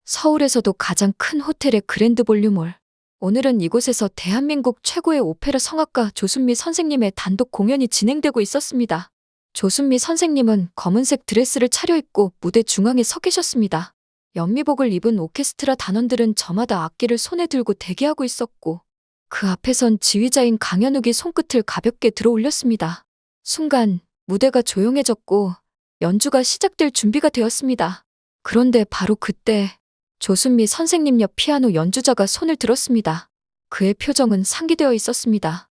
서울에서도 가장 큰 호텔의 그랜드 볼륨홀. 오늘은 이곳에서 대한민국 최고의 오페라 성악가 조순미 선생님의 단독 공연이 진행되고 있었습니다. 조순미 선생님은 검은색 드레스를 차려입고 무대 중앙에 서 계셨습니다. 연미복을 입은 오케스트라 단원들은 저마다 악기를 손에 들고 대기하고 있었고, 그 앞에선 지휘자인 강현욱이 손끝을 가볍게 들어 올렸습니다. 순간 무대가 조용해졌고 연주가 시작될 준비가 되었습니다. 그런데 바로 그때 조순미 선생님 옆 피아노 연주자가 손을 들었습니다. 그의 표정은 상기되어 있었습니다.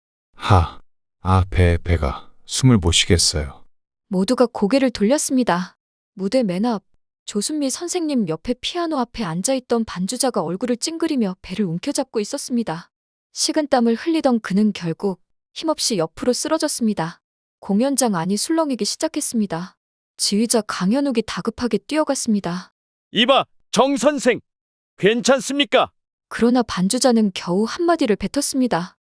배가 숨을 못 쉬겠어요. 모두가 고개를 돌렸습니다. 무대 맨 앞, 조순미 선생님 옆에 피아노 앞에 앉아있던 반주자가 얼굴을 찡그리며 배를 움켜잡고 있었습니다. 식은땀을 흘리던 그는 결국 힘없이 옆으로 쓰러졌습니다. 공연장 안이 술렁이기 시작했습니다. 지휘자 강현욱이 다급하게 뛰어갔습니다. 이봐, 정 선생, 괜찮습니까? 그러나 반주자는 겨우 한마디를 뱉었습니다.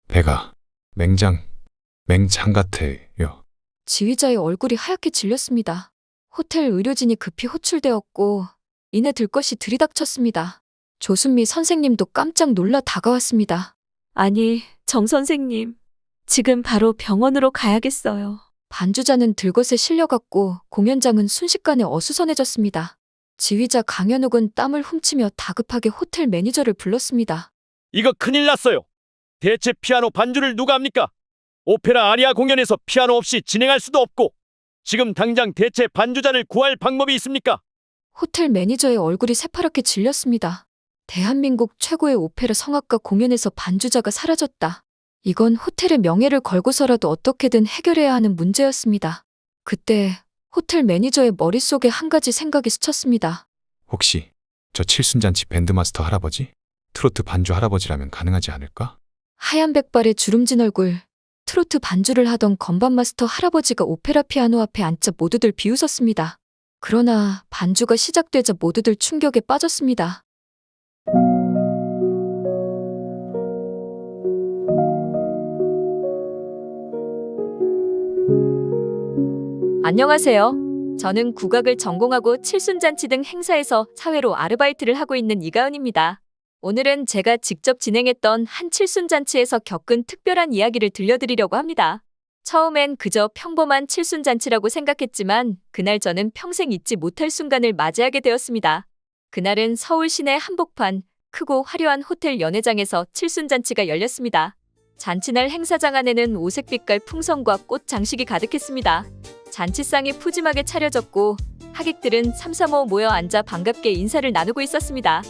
배가 맹장 같아요. 지휘자의 얼굴이 하얗게 질렸습니다. 호텔 의료진이 급히 호출되었고 이내 들것이 들이닥쳤습니다. 조순미 선생님도 깜짝 놀라 다가왔습니다. 아니, 정 선생님. 지금 바로 병원으로 가야겠어요. 반주자는 들것에 실려갔고 공연장은 순식간에 어수선해졌습니다. 지휘자 강현욱은 땀을 훔치며 다급하게 호텔 매니저를 불렀습니다. 이거 큰일 났어요. 대체 피아노 반주를 누가 합니까? 오페라 아리아 공연에서 피아노 없이 진행할 수도 없고, 지금 당장 대체 반주자를 구할 방법이 있습니까? 호텔 매니저의 얼굴이 새파랗게 질렸습니다. 대한민국 최고의 오페라 성악가 공연에서 반주자가 사라졌다. 이건 호텔의 명예를 걸고서라도 어떻게든 해결해야 하는 문제였습니다. 그때 호텔 매니저의 머릿속에 한 가지 생각이 스쳤습니다. 혹시 저 칠순잔치 밴드마스터 할아버지? 트로트 반주 할아버지라면 가능하지 않을까? 하얀 백발의 주름진 얼굴, 트로트 반주를 하던 건반 마스터 할아버지가 오페라 피아노 앞에 앉자 모두들 비웃었습니다. 그러나 반주가 시작되자 모두들 충격에 빠졌습니다. 안녕하세요. 저는 국악을 전공하고 칠순잔치 등 행사에서 사회로 아르바이트를 하고 있는 이가은입니다. 오늘은 제가 직접 진행했던 한 칠순잔치에서 겪은 특별한 이야기를 들려드리려고 합니다. 처음엔 그저 평범한 칠순잔치라고 생각했지만 그날 저는 평생 잊지 못할 순간을 맞이하게 되었습니다. 그날은 서울 시내 한복판 크고 화려한 호텔 연회장에서 칠순잔치가 열렸습니다. 잔치날 행사장 안에는 오색빛깔 풍선과 꽃 장식이 가득했습니다. 잔치상이 푸짐하게 차려졌고 하객들은 삼삼오오 모여 앉아 반갑게 인사를 나누고 있었습니다.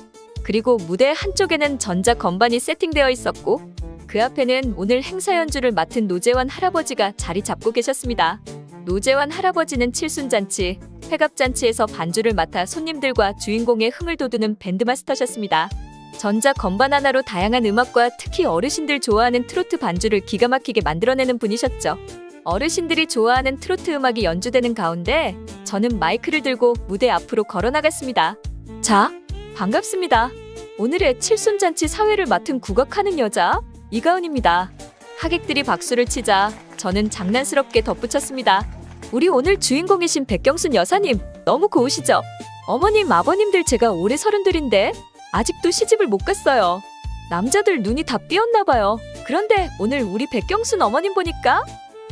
그리고 무대 한쪽에는 전자 건반이 세팅되어 있었고 그 앞에는 오늘 행사 연주를 맡은 노재환 할아버지가 자리 잡고 계셨습니다. 노재환 할아버지는 칠순잔치, 회갑잔치에서 반주를 맡아 손님들과 주인공의 흥을 돋우는 밴드마스터셨습니다. 전자 건반 하나로 다양한 음악과 특히 어르신들 좋아하는 트로트 반주를 기가 막히게 만들어내는 분이셨죠. 어르신들이 좋아하는 트로트 음악이 연주되는 가운데 저는 마이크를 들고 무대 앞으로 걸어나갔습니다. 자, 반갑습니다. 오늘의 칠순잔치 사회를 맡은 국악하는 여자 이가은입니다. 하객들이 박수를 치자 저는 장난스럽게 덧붙였습니다. 우리 오늘 주인공이신 백경순 여사님 너무 고우시죠? 어머님, 아버님들 제가 올해 32인데 아직도 시집을 못 갔어요. 남자들 눈이 다 삐었나 봐요. 그런데 오늘 우리 백경순 어머님 보니까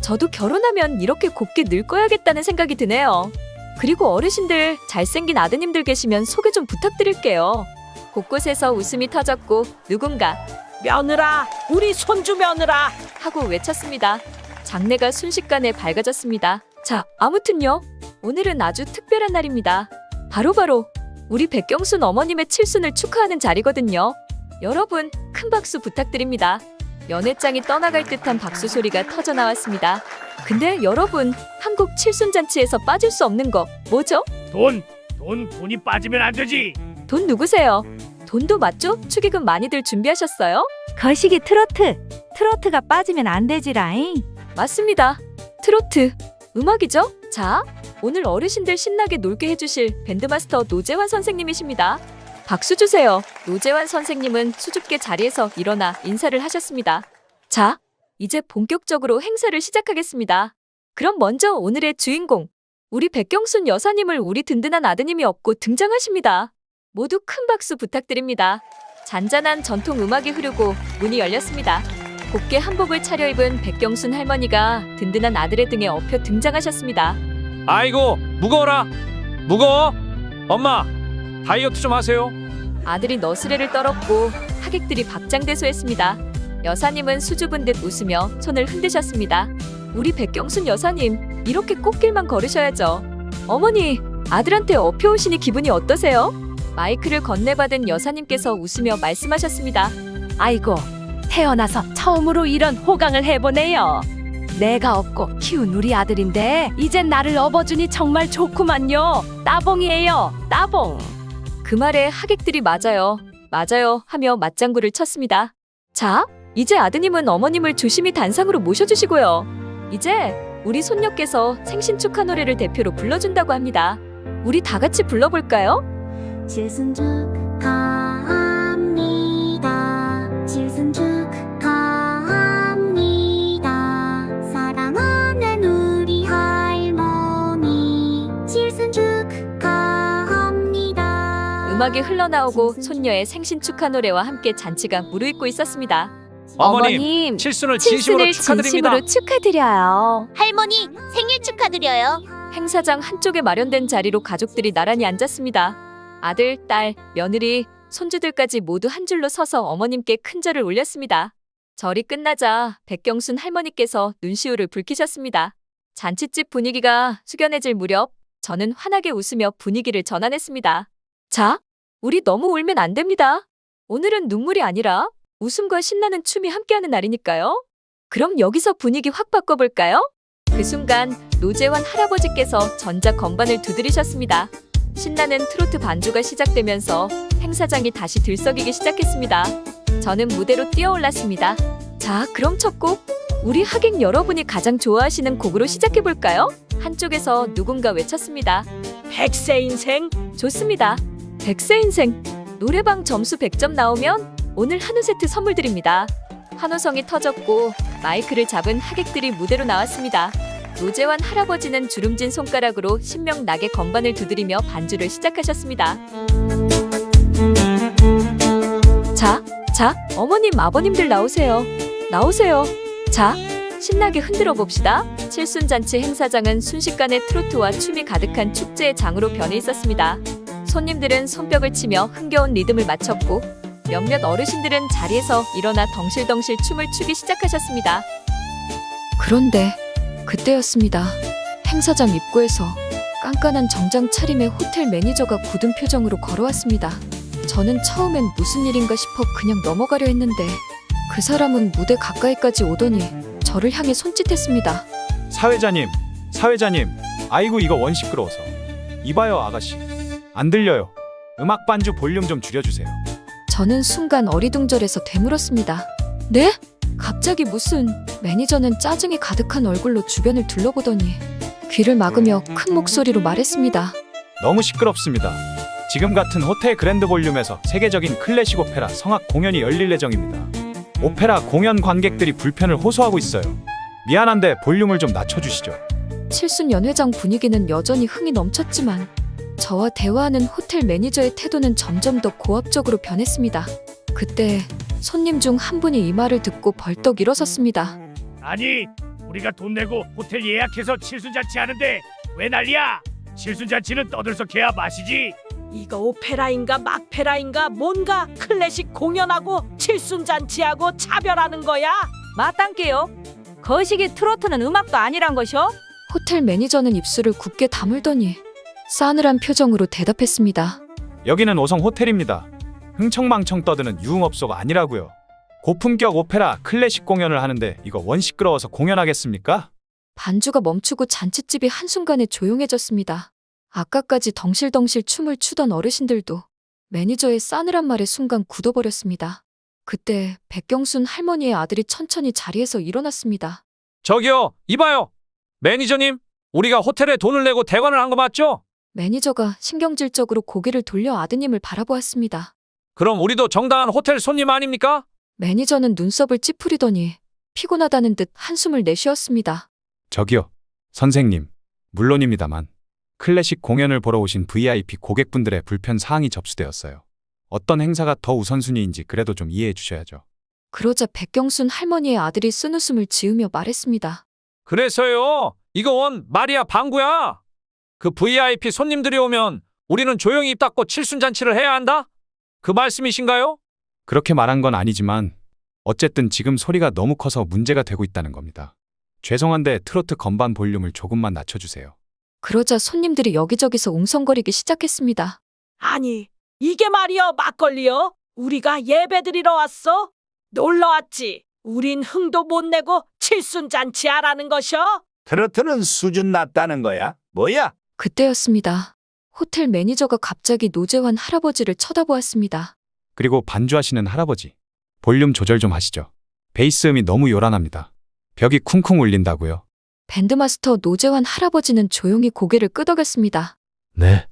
저도 결혼하면 이렇게 곱게 늙어야겠다는 생각이 드네요. 그리고 어르신들 잘생긴 아드님들 계시면 소개 좀 부탁드릴게요. 곳곳에서 웃음이 터졌고 누군가 며느라, 우리 손주 며느라. 하고 외쳤습니다. 장내가 순식간에 밝아졌습니다. 자, 아무튼요. 오늘은 아주 특별한 날입니다. 바로 우리 백경순 어머님의 칠순을 축하하는 자리거든요. 여러분, 큰 박수 부탁드립니다. 연회장이 떠나갈 듯한 박수 소리가 터져 나왔습니다. 근데 여러분, 한국 칠순잔치에서 빠질 수 없는 거 뭐죠? 돈이 빠지면 안 되지. 돈 누구세요? 돈도 맞죠? 축의금 많이들 준비하셨어요? 거시기 트로트가 빠지면 안 되지라잉. 맞습니다. 트로트, 음악이죠? 자, 오늘 어르신들 신나게 놀게 해주실 밴드마스터 노재환 선생님이십니다. 박수 주세요. 노재환 선생님은 수줍게 자리에서 일어나 인사를 하셨습니다. 자, 이제 본격적으로 행사를 시작하겠습니다. 그럼 먼저 오늘의 주인공, 우리 백경순 여사님을 우리 든든한 아드님이 업고 등장하십니다. 모두 큰 박수 부탁드립니다. 잔잔한 전통 음악이 흐르고 문이 열렸습니다. 곱게 한복을 차려입은 백경순 할머니가 든든한 아들의 등에 업혀 등장하셨습니다. 아이고, 무거워라. 무거워. 엄마, 다이어트 좀 하세요. 아들이 너스레를 떨었고 하객들이 박장대소했습니다. 여사님은 수줍은 듯 웃으며 손을 흔드셨습니다. 우리 백경순 여사님, 이렇게 꽃길만 걸으셔야죠. 어머니, 아들한테 업혀오시니 기분이 어떠세요? 마이크를 건네받은 여사님께서 웃으며 말씀하셨습니다. 아이고, 태어나서 처음으로 이런 호강을 해보네요. 내가 업고 키운 우리 아들인데 이젠 나를 업어주니 정말 좋구만요. 따봉이에요, 따봉. 그 말에 하객들이 맞아요, 맞아요 하며 맞장구를 쳤습니다. 자, 이제 아드님은 어머님을 조심히 단상으로 모셔주시고요. 이제 우리 손녀께서 생신 축하 노래를 대표로 불러준다고 합니다. 우리 다 같이 불러볼까요? 칠순 축하합니다. 칠순 축하합니다. 사랑하는 우리 할머니. 칠순 축하합니다. 음악이 흘러나오고 손녀의 생신 축하 노래와 함께 잔치가 무르익고 있었습니다. 어머님, 칠순을 진심으로 축하드립니다. 진심으로 축하드려요. 할머니 생일 축하드려요. 행사장 한쪽에 마련된 자리로 가족들이 나란히 앉았습니다. 아들, 딸, 며느리, 손주들까지 모두 한 줄로 서서 어머님께 큰 절을 올렸습니다. 절이 끝나자 백경순 할머니께서 눈시울을 붉히셨습니다. 잔칫집 분위기가 숙연해질 무렵 저는 환하게 웃으며 분위기를 전환했습니다. 자, 우리 너무 울면 안 됩니다. 오늘은 눈물이 아니라 웃음과 신나는 춤이 함께하는 날이니까요. 그럼 여기서 분위기 확 바꿔볼까요? 그 순간 노재환 할아버지께서 전자 건반을 두드리셨습니다. 신나는 트로트 반주가 시작되면서 행사장이 다시 들썩이기 시작했습니다. 저는 무대로 뛰어올랐습니다. 자, 그럼 첫 곡, 우리 하객 여러분이 가장 좋아하시는 곡으로 시작해볼까요? 한쪽에서 누군가 외쳤습니다. 백세 인생. 좋습니다. 백세 인생. 노래방 점수 100점 나오면 오늘 한우 세트 선물 드립니다. 한우성이 터졌고 마이크를 잡은 하객들이 무대로 나왔습니다. 노재환 할아버지는 주름진 손가락으로 신명나게 건반을 두드리며 반주를 시작하셨습니다. 자, 어머님, 아버님들 나오세요. 나오세요. 자, 신나게 흔들어 봅시다. 칠순잔치 행사장은 순식간에 트로트와 춤이 가득한 축제의 장으로 변해 있었습니다. 손님들은 손뼉을 치며 흥겨운 리듬을 맞췄고 몇몇 어르신들은 자리에서 일어나 덩실덩실 춤을 추기 시작하셨습니다. 그런데 그때였습니다. 행사장 입구에서 깐깐한 정장 차림의 호텔 매니저가 굳은 표정으로 걸어왔습니다. 저는 처음엔 무슨 일인가 싶어 그냥 넘어가려 했는데 그 사람은 무대 가까이까지 오더니 저를 향해 손짓했습니다. 사회자님, 아이고 이거 원 시끄러워서. 이봐요 아가씨, 안 들려요. 음악 반주 볼륨 좀 줄여주세요. 저는 순간 어리둥절해서 되물었습니다. 네? 갑자기 무슨... 매니저는 짜증이 가득한 얼굴로 주변을 둘러보더니 귀를 막으며 큰 목소리로 말했습니다. 너무 시끄럽습니다. 지금 같은 호텔 그랜드 볼륨에서 세계적인 클래식 오페라 성악 공연이 열릴 예정입니다. 오페라 공연 관객들이 불편을 호소하고 있어요. 미안한데 볼륨을 좀 낮춰주시죠. 칠순 연회장 분위기는 여전히 흥이 넘쳤지만 저와 대화하는 호텔 매니저의 태도는 점점 더 고압적으로 변했습니다. 그때 손님 중 한 분이 이 말을 듣고 벌떡 일어섰습니다. 아니, 우리가 돈 내고 호텔 예약해서 칠순잔치 하는데 왜 난리야? 칠순잔치는 떠들썩해야 맛이지. 이거 오페라인가 막페라인가 뭔가 클래식 공연하고 칠순잔치하고 차별하는 거야? 맞단께요. 거시기 트로트는 음악도 아니란 것이오. 호텔 매니저는 입술을 굳게 다물더니 싸늘한 표정으로 대답했습니다. 여기는 5성 호텔입니다. 흥청망청 떠드는 유흥업소가 아니라고요. 고품격 오페라 클래식 공연을 하는데 이거 원 시끄러워서 공연하겠습니까? 반주가 멈추고 잔칫집이 한순간에 조용해졌습니다. 아까까지 덩실덩실 춤을 추던 어르신들도 매니저의 싸늘한 말에 순간 굳어버렸습니다. 그때 백경순 할머니의 아들이 천천히 자리에서 일어났습니다. 저기요, 이봐요. 매니저님, 우리가 호텔에 돈을 내고 대관을 한 거 맞죠? 매니저가 신경질적으로 고개를 돌려 아드님을 바라보았습니다. 그럼 우리도 정당한 호텔 손님 아닙니까? 매니저는 눈썹을 찌푸리더니 피곤하다는 듯 한숨을 내쉬었습니다. 저기요, 선생님. 물론입니다만 클래식 공연을 보러 오신 VIP 고객분들의 불편 사항이 접수되었어요. 어떤 행사가 더 우선순위인지 그래도 좀 이해해 주셔야죠. 그러자 백경순 할머니의 아들이 쓴웃음을 지으며 말했습니다. 그래서요. 이거 원 말이야 방구야. 그 VIP 손님들이 오면 우리는 조용히 입 닫고 칠순잔치를 해야 한다? 그 말씀이신가요? 그렇게 말한 건 아니지만 어쨌든 지금 소리가 너무 커서 문제가 되고 있다는 겁니다. 죄송한데 트로트 건반 볼륨을 조금만 낮춰주세요. 그러자 손님들이 여기저기서 웅성거리기 시작했습니다. 아니, 이게 말이여 막걸리여? 우리가 예배드리러 왔어? 놀러 왔지. 우린 흥도 못 내고 칠순잔치 하라는 것이여? 트로트는 수준 낮다는 거야? 뭐야? 그때였습니다. 호텔 매니저가 갑자기 노재환 할아버지를 쳐다보았습니다. 그리고 반주하시는 할아버지. 볼륨 조절 좀 하시죠. 베이스 음이 너무 요란합니다. 벽이 쿵쿵 울린다고요. 밴드마스터 노재환 할아버지는 조용히 고개를 끄덕였습니다. 네,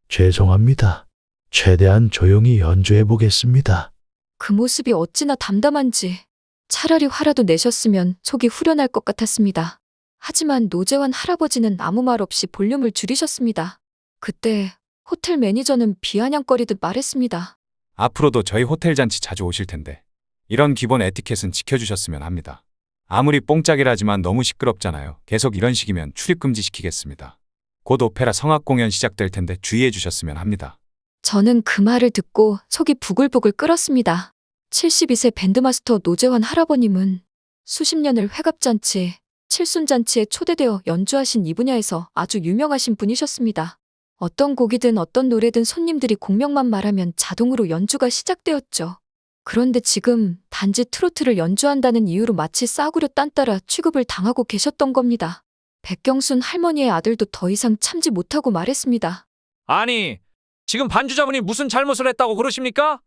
죄송합니다. 최대한 조용히 연주해 보겠습니다. 그 모습이 어찌나 담담한지 차라리 화라도 내셨으면 속이 후련할 것 같았습니다. 하지만 노재환 할아버지는 아무 말 없이 볼륨을 줄이셨습니다. 그때 호텔 매니저는 비아냥거리듯 말했습니다. 앞으로도 저희 호텔 잔치 자주 오실 텐데 이런 기본 에티켓은 지켜주셨으면 합니다. 아무리 뽕짝이라지만 너무 시끄럽잖아요. 계속 이런 식이면 출입 금지시키겠습니다. 곧 오페라 성악 공연 시작될 텐데 주의해 주셨으면 합니다. 저는 그 말을 듣고 속이 부글부글 끓었습니다. 72세 밴드마스터 노재환 할아버님은 수십 년을 회갑잔치, 칠순잔치에 초대되어 연주하신 이 분야에서 아주 유명하신 분이셨습니다. 어떤 곡이든 어떤 노래든 손님들이 곡명만 말하면 자동으로 연주가 시작되었죠. 그런데 지금 단지 트로트를 연주한다는 이유로 마치 싸구려 딴따라 취급을 당하고 계셨던 겁니다. 백경순 할머니의 아들도 더 이상 참지 못하고 말했습니다. 아니, 지금 반주자분이 무슨 잘못을 했다고 그러십니까?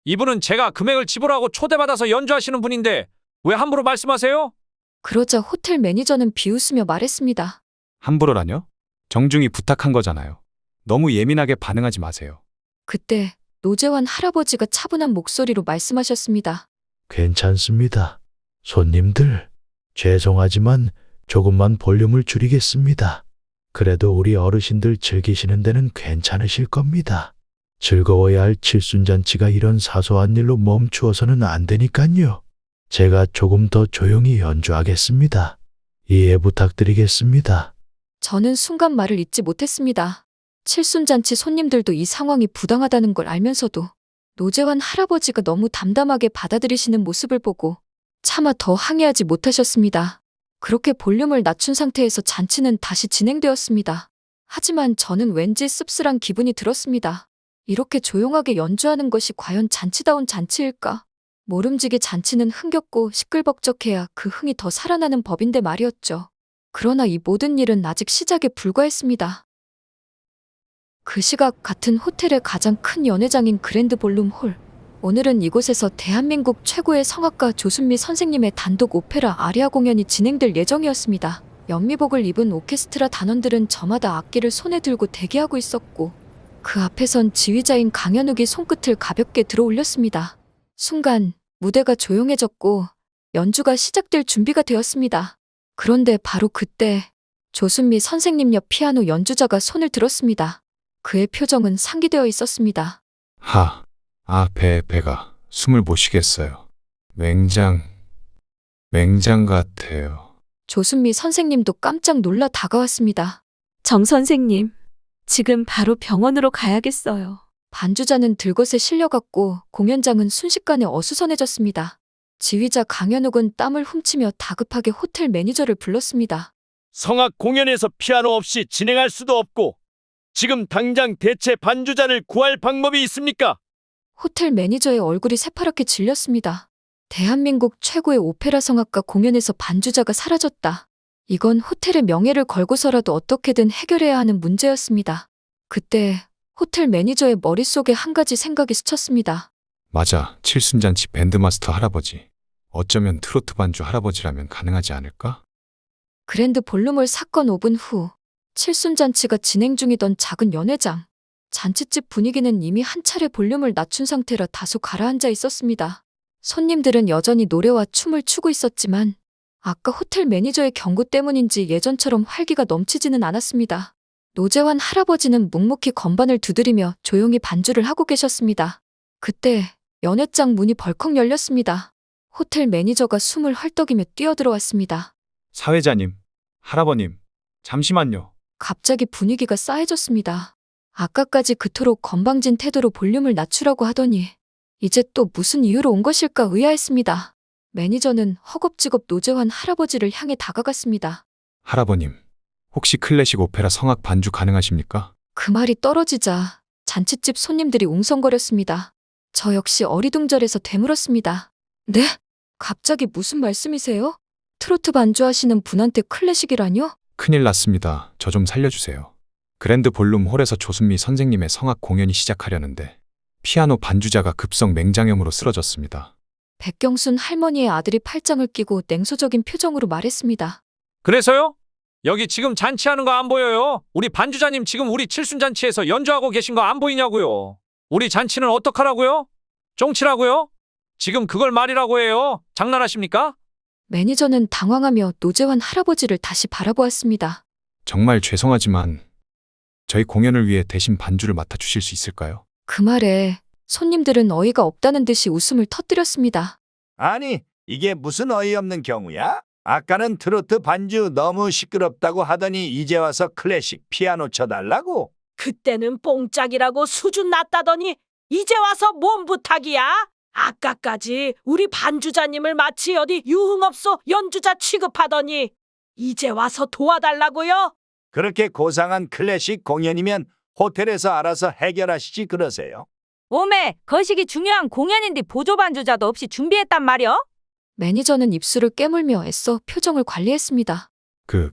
이분은 제가 금액을 지불하고 초대받아서 연주하시는 분인데 왜 함부로 말씀하세요? 그러자 호텔 매니저는 비웃으며 말했습니다. 함부로라뇨? 정중히 부탁한 거잖아요. 너무 예민하게 반응하지 마세요. 그때 노재환 할아버지가 차분한 목소리로 말씀하셨습니다. 괜찮습니다. 손님들, 죄송하지만 조금만 볼륨을 줄이겠습니다. 그래도 우리 어르신들 즐기시는 데는 괜찮으실 겁니다. 즐거워야 할 칠순잔치가 이런 사소한 일로 멈추어서는 안 되니까요. 제가 조금 더 조용히 연주하겠습니다. 이해 부탁드리겠습니다. 저는 순간 말을 잇지 못했습니다. 칠순잔치 손님들도 이 상황이 부당하다는 걸 알면서도 노재환 할아버지가 너무 담담하게 받아들이시는 모습을 보고 차마 더 항의하지 못하셨습니다. 그렇게 볼륨을 낮춘 상태에서 잔치는 다시 진행되었습니다. 하지만 저는 왠지 씁쓸한 기분이 들었습니다. 이렇게 조용하게 연주하는 것이 과연 잔치다운 잔치일까? 모름지기 잔치는 흥겹고 시끌벅적해야 그 흥이 더 살아나는 법인데 말이었죠. 그러나 이 모든 일은 아직 시작에 불과했습니다. 그 시각 같은 호텔의 가장 큰 연회장인 그랜드 볼룸 홀. 오늘은 이곳에서 대한민국 최고의 성악가 조순미 선생님의 단독 오페라 아리아 공연이 진행될 예정이었습니다. 연미복을 입은 오케스트라 단원들은 저마다 악기를 손에 들고 대기하고 있었고 그 앞에선 지휘자인 강현욱이 손끝을 가볍게 들어 올렸습니다. 순간 무대가 조용해졌고 연주가 시작될 준비가 되었습니다. 그런데 바로 그때 조순미 선생님 옆 피아노 연주자가 손을 들었습니다. 그의 표정은 상기되어 있었습니다. 배가 숨을 못 쉬겠어요. 맹장 같아요. 조순미 선생님도 깜짝 놀라 다가왔습니다. 정 선생님, 지금 바로 병원으로 가야겠어요. 반주자는 들것에 실려갔고 공연장은 순식간에 어수선해졌습니다. 지휘자 강현욱은 땀을 훔치며 다급하게 호텔 매니저를 불렀습니다. 성악 공연에서 피아노 없이 진행할 수도 없고 지금 당장 대체 반주자를 구할 방법이 있습니까? 호텔 매니저의 얼굴이 새파랗게 질렸습니다. 대한민국 최고의 오페라 성악가 공연에서 반주자가 사라졌다. 이건 호텔의 명예를 걸고서라도 어떻게든 해결해야 하는 문제였습니다. 그때 호텔 매니저의 머릿속에 한 가지 생각이 스쳤습니다. 맞아, 칠순잔치 밴드마스터 할아버지. 어쩌면 트로트 반주 할아버지라면 가능하지 않을까? 그랜드 볼륨홀 사건 5분 후 칠순잔치가 진행 중이던 작은 연회장. 잔치집 분위기는 이미 한 차례 볼륨을 낮춘 상태라 다소 가라앉아 있었습니다. 손님들은 여전히 노래와 춤을 추고 있었지만 아까 호텔 매니저의 경고 때문인지 예전처럼 활기가 넘치지는 않았습니다. 노재환 할아버지는 묵묵히 건반을 두드리며 조용히 반주를 하고 계셨습니다. 그때 연회장 문이 벌컥 열렸습니다. 호텔 매니저가 숨을 헐떡이며 뛰어들어왔습니다. 사회자님, 할아버님, 잠시만요. 갑자기 분위기가 싸해졌습니다. 아까까지 그토록 건방진 태도로 볼륨을 낮추라고 하더니 이제 또 무슨 이유로 온 것일까 의아했습니다. 매니저는 허겁지겁 노재환 할아버지를 향해 다가갔습니다. 할아버님, 혹시 클래식 오페라 성악 반주 가능하십니까? 그 말이 떨어지자 잔칫집 손님들이 웅성거렸습니다. 저 역시 어리둥절해서 되물었습니다. 네? 갑자기 무슨 말씀이세요? 트로트 반주하시는 분한테 클래식이라뇨? 큰일 났습니다. 저 좀 살려주세요. 그랜드 볼룸 홀에서 조순미 선생님의 성악 공연이 시작하려는데 피아노 반주자가 급성 맹장염으로 쓰러졌습니다. 백경순 할머니의 아들이 팔짱을 끼고 냉소적인 표정으로 말했습니다. 그래서요? 여기 지금 잔치하는 거 안 보여요? 우리 반주자님 지금 우리 칠순잔치에서 연주하고 계신 거 안 보이냐고요? 우리 잔치는 어떡하라고요? 쫑치라고요? 지금 그걸 말이라고 해요? 장난하십니까? 매니저는 당황하며 노재환 할아버지를 다시 바라보았습니다. 정말 죄송하지만 저희 공연을 위해 대신 반주를 맡아주실 수 있을까요? 그 말에 손님들은 어이가 없다는 듯이 웃음을 터뜨렸습니다. 아니, 이게 무슨 어이없는 경우야? 아까는 트로트 반주 너무 시끄럽다고 하더니 이제 와서 클래식 피아노 쳐달라고? 그때는 뽕짝이라고 수준 낮다더니 이제 와서 뭔 부탁이야? 아까까지 우리 반주자님을 마치 어디 유흥업소 연주자 취급하더니 이제 와서 도와달라고요? 그렇게 고상한 클래식 공연이면 호텔에서 알아서 해결하시지 그러세요. 오메, 거시기 중요한 공연인데 보조 반주자도 없이 준비했단 말이여? 매니저는 입술을 깨물며 애써 표정을 관리했습니다.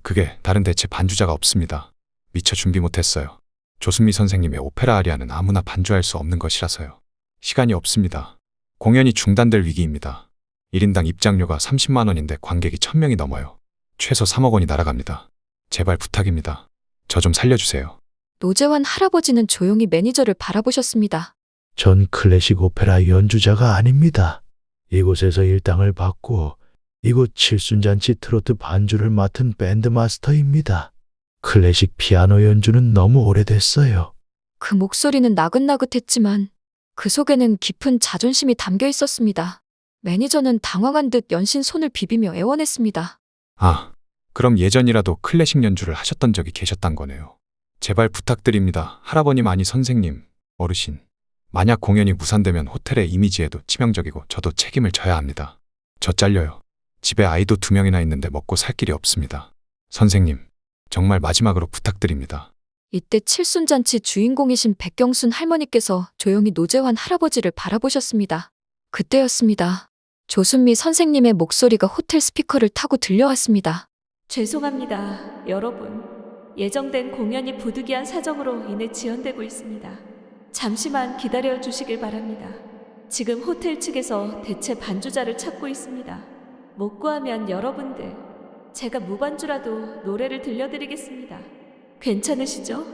그게 다른 대체 반주자가 없습니다. 미처 준비 못했어요. 조순미 선생님의 오페라 아리아는 아무나 반주할 수 없는 것이라서요. 시간이 없습니다. 공연이 중단될 위기입니다. 1인당 입장료가 30만 원인데 관객이 1000명이 넘어요. 최소 3억 원이 날아갑니다. 제발 부탁입니다. 저 좀 살려주세요. 노재환 할아버지는 조용히 매니저를 바라보셨습니다. 전 클래식 오페라 연주자가 아닙니다. 이곳에서 일당을 받고 이곳 칠순잔치 트로트 반주를 맡은 밴드 마스터입니다. 클래식 피아노 연주는 너무 오래됐어요. 그 목소리는 나긋나긋했지만 그 속에는 깊은 자존심이 담겨 있었습니다. 매니저는 당황한 듯 연신 손을 비비며 애원했습니다. 아, 그럼 예전이라도 클래식 연주를 하셨던 적이 계셨단 거네요. 제발 부탁드립니다. 할아버님 아니 선생님, 어르신. 만약 공연이 무산되면 호텔의 이미지에도 치명적이고 저도 책임을 져야 합니다. 저 잘려요. 집에 아이도 2명이나 있는데 먹고 살 길이 없습니다. 선생님, 정말 마지막으로 부탁드립니다. 이때 칠순잔치 주인공이신 백경순 할머니께서 조용히 노재환 할아버지를 바라보셨습니다. 그때였습니다. 조순미 선생님의 목소리가 호텔 스피커를 타고 들려왔습니다. 죄송합니다, 여러분. 예정된 공연이 부득이한 사정으로 인해 지연되고 있습니다. 잠시만 기다려 주시길 바랍니다. 지금 호텔 측에서 대체 반주자를 찾고 있습니다. 못 구하면 여러분들, 제가 무반주라도 노래를 들려드리겠습니다. 괜찮으시죠?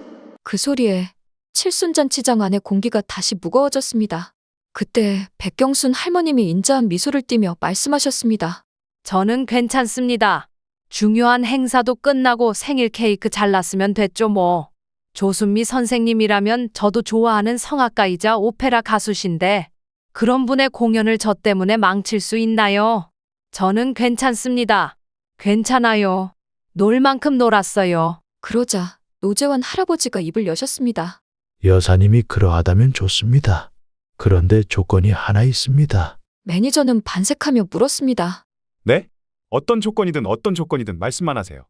그 소리에 칠순잔치장 안의 공기가 다시 무거워졌습니다. 그때 백경순 할머님이 인자한 미소를 띠며 말씀하셨습니다. 저는 괜찮습니다. 중요한 행사도 끝나고 생일 케이크 잘랐으면 됐죠 뭐. 조순미 선생님이라면 저도 좋아하는 성악가이자 오페라 가수신데 그런 분의 공연을 저 때문에 망칠 수 있나요? 저는 괜찮습니다. 괜찮아요. 놀 만큼 놀았어요. 그러자 노재환 할아버지가 입을 여셨습니다. 여사님이 그러하다면 좋습니다. 그런데 조건이 하나 있습니다. 매니저는 반색하며 물었습니다. 네? 어떤 조건이든 말씀만 하세요.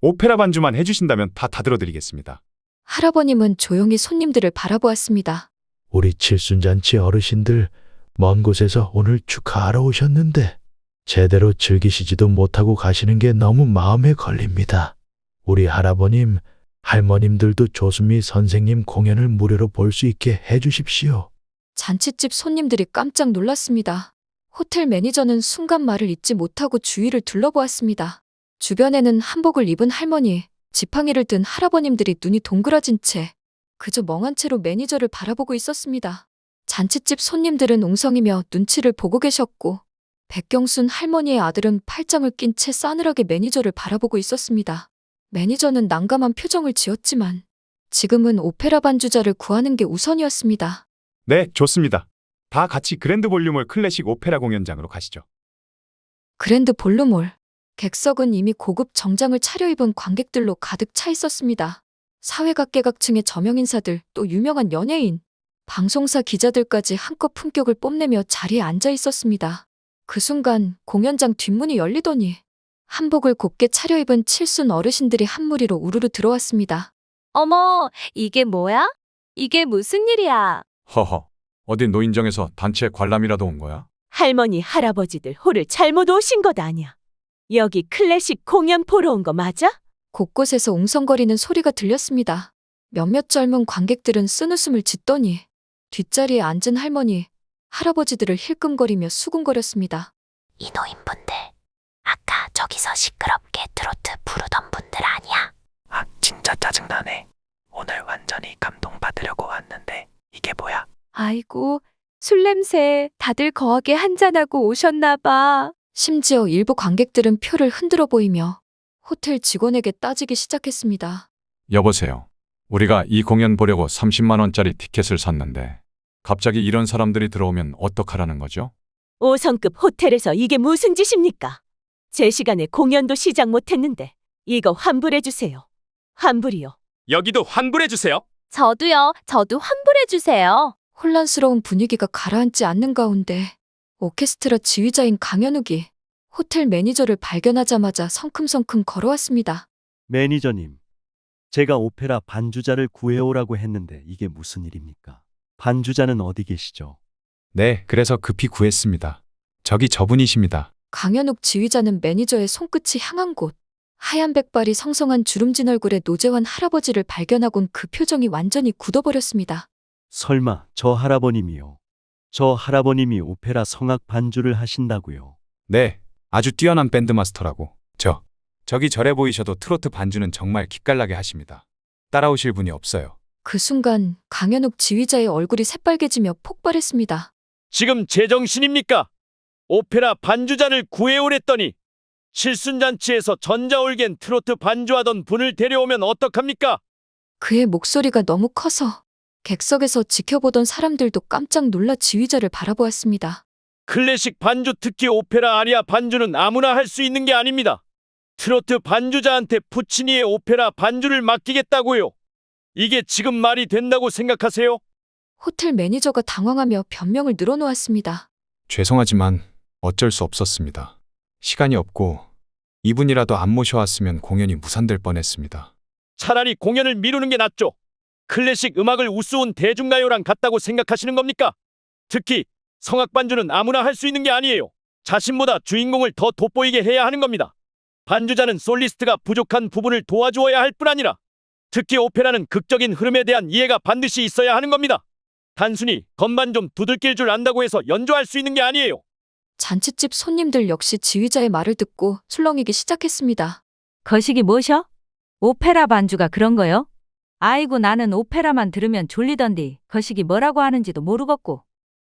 오페라 반주만 해주신다면 다 들어드리겠습니다. 할아버님은 조용히 손님들을 바라보았습니다. 우리 칠순잔치 어르신들 먼 곳에서 오늘 축하하러 오셨는데 제대로 즐기시지도 못하고 가시는 게 너무 마음에 걸립니다. 우리 할아버님, 할머님들도 조순미 선생님 공연을 무료로 볼 수 있게 해주십시오. 잔칫집 손님들이 깜짝 놀랐습니다. 호텔 매니저는 순간 말을 잇지 못하고 주위를 둘러보았습니다. 주변에는 한복을 입은 할머니, 지팡이를 든 할아버님들이 눈이 동그라진 채 그저 멍한 채로 매니저를 바라보고 있었습니다. 잔칫집 손님들은 웅성이며 눈치를 보고 계셨고 백경순 할머니의 아들은 팔짱을 낀 채 싸늘하게 매니저를 바라보고 있었습니다. 매니저는 난감한 표정을 지었지만 지금은 오페라 반주자를 구하는 게 우선이었습니다. 네, 좋습니다. 다 같이 그랜드 볼륨홀 클래식 오페라 공연장으로 가시죠. 그랜드 볼륨홀. 객석은 이미 고급 정장을 차려입은 관객들로 가득 차 있었습니다. 사회각계각층의 저명 인사들, 또 유명한 연예인, 방송사 기자들까지 한껏 품격을 뽐내며 자리에 앉아 있었습니다. 그 순간 공연장 뒷문이 열리더니 한복을 곱게 차려입은 칠순 어르신들이 한 무리로 우르르 들어왔습니다. 어머, 이게 뭐야? 이게 무슨 일이야? 허허, 어딘 노인정에서 단체 관람이라도 온 거야? 할머니, 할아버지들 홀을 잘못 오신 것 아니야. 여기 클래식 공연 보러 온 거 맞아? 곳곳에서 웅성거리는 소리가 들렸습니다. 몇몇 젊은 관객들은 쓴웃음을 짓더니 뒷자리에 앉은 할머니, 할아버지들을 힐끔거리며 수군거렸습니다. 이 노인분들 아까 저기서 시끄럽게 트로트 부르던 분들 아니야? 아, 진짜 짜증나네. 오늘 완전히 감동받으려고 왔는데 이게 뭐야? 아이고, 술 냄새 다들 거하게 한잔하고 오셨나 봐. 심지어 일부 관객들은 표를 흔들어 보이며 호텔 직원에게 따지기 시작했습니다. 여보세요. 우리가 이 공연 보려고 30만 원짜리 티켓을 샀는데 갑자기 이런 사람들이 들어오면 어떡하라는 거죠? 5성급 호텔에서 이게 무슨 짓입니까? 제 시간에 공연도 시작 못했는데 이거 환불해 주세요. 환불이요. 여기도 환불해 주세요. 저도요. 저도 환불해 주세요. 혼란스러운 분위기가 가라앉지 않는 가운데 오케스트라 지휘자인 강현욱이 호텔 매니저를 발견하자마자 성큼성큼 걸어왔습니다. 매니저님, 제가 오페라 반주자를 구해오라고 했는데 이게 무슨 일입니까? 반주자는 어디 계시죠? 네, 그래서 급히 구했습니다. 저기 저분이십니다. 강현욱 지휘자는 매니저의 손끝이 향한 곳, 하얀 백발이 성성한 주름진 얼굴의 노재환 할아버지를 발견하곤 그 표정이 완전히 굳어버렸습니다. 설마 저 할아버님이요? 저 할아버님이 오페라 성악 반주를 하신다고요? 네, 아주 뛰어난 밴드 마스터라고. 저기 저래 보이셔도 트로트 반주는 정말 기깔나게 하십니다. 따라오실 분이 없어요. 그 순간 강현욱 지휘자의 얼굴이 새빨개지며 폭발했습니다. 지금 제정신입니까? 오페라 반주자를 구해오랬더니 칠순잔치에서 전자올겐 트로트 반주하던 분을 데려오면 어떡합니까? 그의 목소리가 너무 커서 객석에서 지켜보던 사람들도 깜짝 놀라 지휘자를 바라보았습니다. 클래식 반주, 특히 오페라 아리아 반주는 아무나 할 수 있는 게 아닙니다. 트로트 반주자한테 푸치니의 오페라 반주를 맡기겠다고요. 이게 지금 말이 된다고 생각하세요? 호텔 매니저가 당황하며 변명을 늘어놓았습니다. 죄송하지만 어쩔 수 없었습니다. 시간이 없고 이분이라도 안 모셔왔으면 공연이 무산될 뻔했습니다. 차라리 공연을 미루는 게 낫죠. 클래식 음악을 우스운 대중가요랑 같다고 생각하시는 겁니까? 특히 성악 반주는 아무나 할 수 있는 게 아니에요. 자신보다 주인공을 더 돋보이게 해야 하는 겁니다. 반주자는 솔리스트가 부족한 부분을 도와주어야 할 뿐 아니라 특히 오페라는 극적인 흐름에 대한 이해가 반드시 있어야 하는 겁니다. 단순히 건반 좀 두들길 줄 안다고 해서 연주할 수 있는 게 아니에요. 잔칫집 손님들 역시 지휘자의 말을 듣고 술렁이기 시작했습니다. 거시기 뭐셔? 오페라 반주가 그런 거요? 아이고 나는 오페라만 들으면 졸리던디 거시기 뭐라고 하는지도 모르겠고.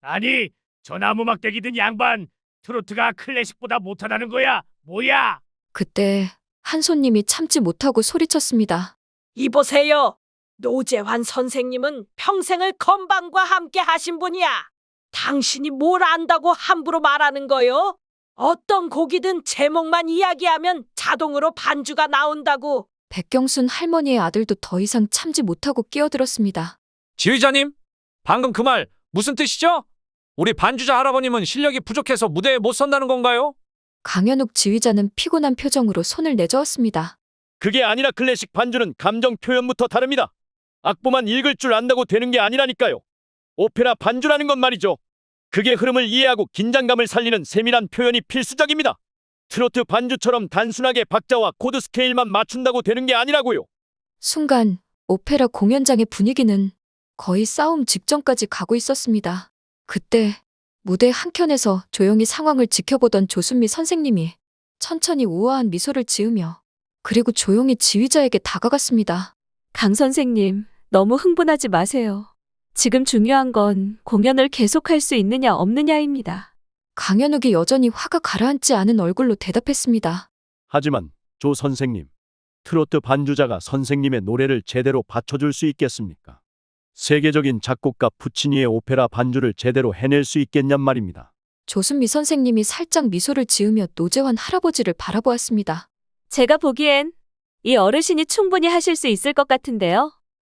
아니, 저 나무 막대기 든 양반, 트로트가 클래식보다 못하다는 거야? 뭐야? 그때 한 손님이 참지 못하고 소리쳤습니다. 이보세요. 노재환 선생님은 평생을 건반과 함께 하신 분이야. 당신이 뭘 안다고 함부로 말하는 거요? 어떤 곡이든 제목만 이야기하면 자동으로 반주가 나온다고. 백경순 할머니의 아들도 더 이상 참지 못하고 끼어들었습니다. 지휘자님, 방금 그 말 무슨 뜻이죠? 우리 반주자 할아버님은 실력이 부족해서 무대에 못 선다는 건가요? 강현욱 지휘자는 피곤한 표정으로 손을 내저었습니다. 그게 아니라 클래식 반주는 감정 표현부터 다릅니다. 악보만 읽을 줄 안다고 되는 게 아니라니까요. 오페라 반주라는 건 말이죠. 그게 흐름을 이해하고 긴장감을 살리는 세밀한 표현이 필수적입니다. 트로트 반주처럼 단순하게 박자와 코드 스케일만 맞춘다고 되는 게 아니라고요. 순간 오페라 공연장의 분위기는 거의 싸움 직전까지 가고 있었습니다. 그때 무대 한켠에서 조용히 상황을 지켜보던 조순미 선생님이 천천히 우아한 미소를 지으며 그리고 조용히 지휘자에게 다가갔습니다. 강 선생님, 너무 흥분하지 마세요. 지금 중요한 건 공연을 계속할 수 있느냐 없느냐입니다. 강현욱이 여전히 화가 가라앉지 않은 얼굴로 대답했습니다. 하지만 조 선생님, 트로트 반주자가 선생님의 노래를 제대로 받쳐줄 수 있겠습니까? 세계적인 작곡가 푸치니의 오페라 반주를 제대로 해낼 수 있겠냔 말입니다. 조순미 선생님이 살짝 미소를 지으며 노재환 할아버지를 바라보았습니다. 제가 보기엔 이 어르신이 충분히 하실 수 있을 것 같은데요.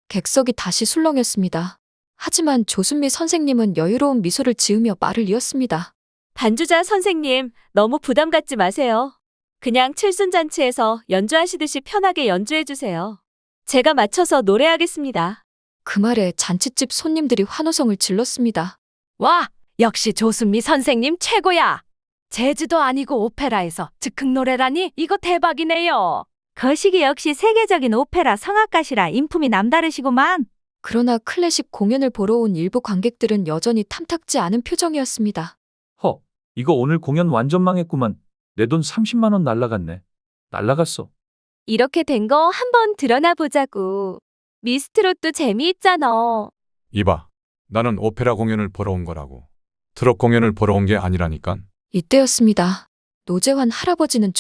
객석이 다시 술렁였습니다. 하지만 조순미 선생님은 여유로운 미소를 지으며 말을 이었습니다. 반주자 선생님, 너무 부담 갖지 마세요. 그냥 칠순잔치에서 연주하시듯이 편하게 연주해 주세요. 제가 맞춰서 노래하겠습니다. 그 말에 잔칫집 손님들이 환호성을 질렀습니다. 와, 역시 조순미 선생님 최고야. 제주도 아니고 오페라에서 즉흥 노래라니 이거 대박이네요. 거시기 역시 세계적인 오페라 성악가시라 인품이 남다르시구만. 그러나 클래식 공연을 보러 온 일부 관객들은 여전히 탐탁지 않은 표정이었습니다. 허, 이거 오늘 공연 완전 망했구만. 내 돈 30만 원 날라갔네. 날라갔어. 이렇게 된 거 한번 드러나 보자고. 미스트롯도 재미있잖아. 이봐, 나는 오페라 공연을 보러 온 거라고. 트롯 공연을 보러 온 게 아니라니깐. 이때였습니다. 노재환 할아버지는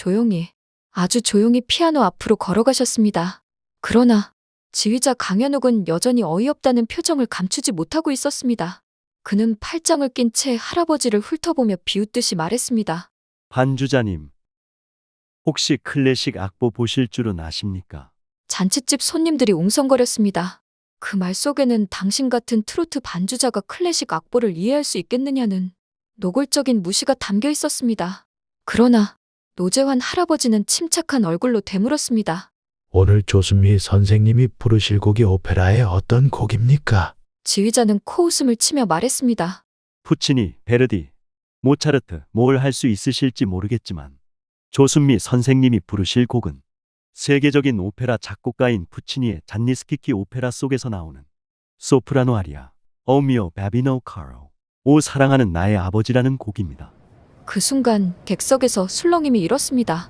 아주 조용히 피아노 앞으로 걸어가셨습니다. 그러나 지휘자 강현욱은 여전히 어이없다는 표정을 감추지 못하고 있었습니다. 그는 팔짱을 낀 채 할아버지를 훑어보며 비웃듯이 말했습니다. 반주자님, 혹시 클래식 악보 보실 줄은 아십니까? 잔칫집 손님들이 웅성거렸습니다. 그 말 속에는 당신 같은 트로트 반주자가 클래식 악보를 이해할 수 있겠느냐는 노골적인 무시가 담겨 있었습니다. 그러나 노재환 할아버지는 침착한 얼굴로 되물었습니다. 오늘 조순미 선생님이 부르실 곡이 오페라의 어떤 곡입니까? 지휘자는 코웃음을 치며 말했습니다. 푸치니, 베르디, 모차르트 뭘 할 수 있으실지 모르겠지만 조순미 선생님이 부르실 곡은 세계적인 오페라 작곡가인 푸치니의 잔니스키키 오페라 속에서 나오는 소프라노 아리아 오 미오 바비노 카로, 오 사랑하는 나의 아버지라는 곡입니다. 그 순간 객석에서 술렁임이 일었습니다.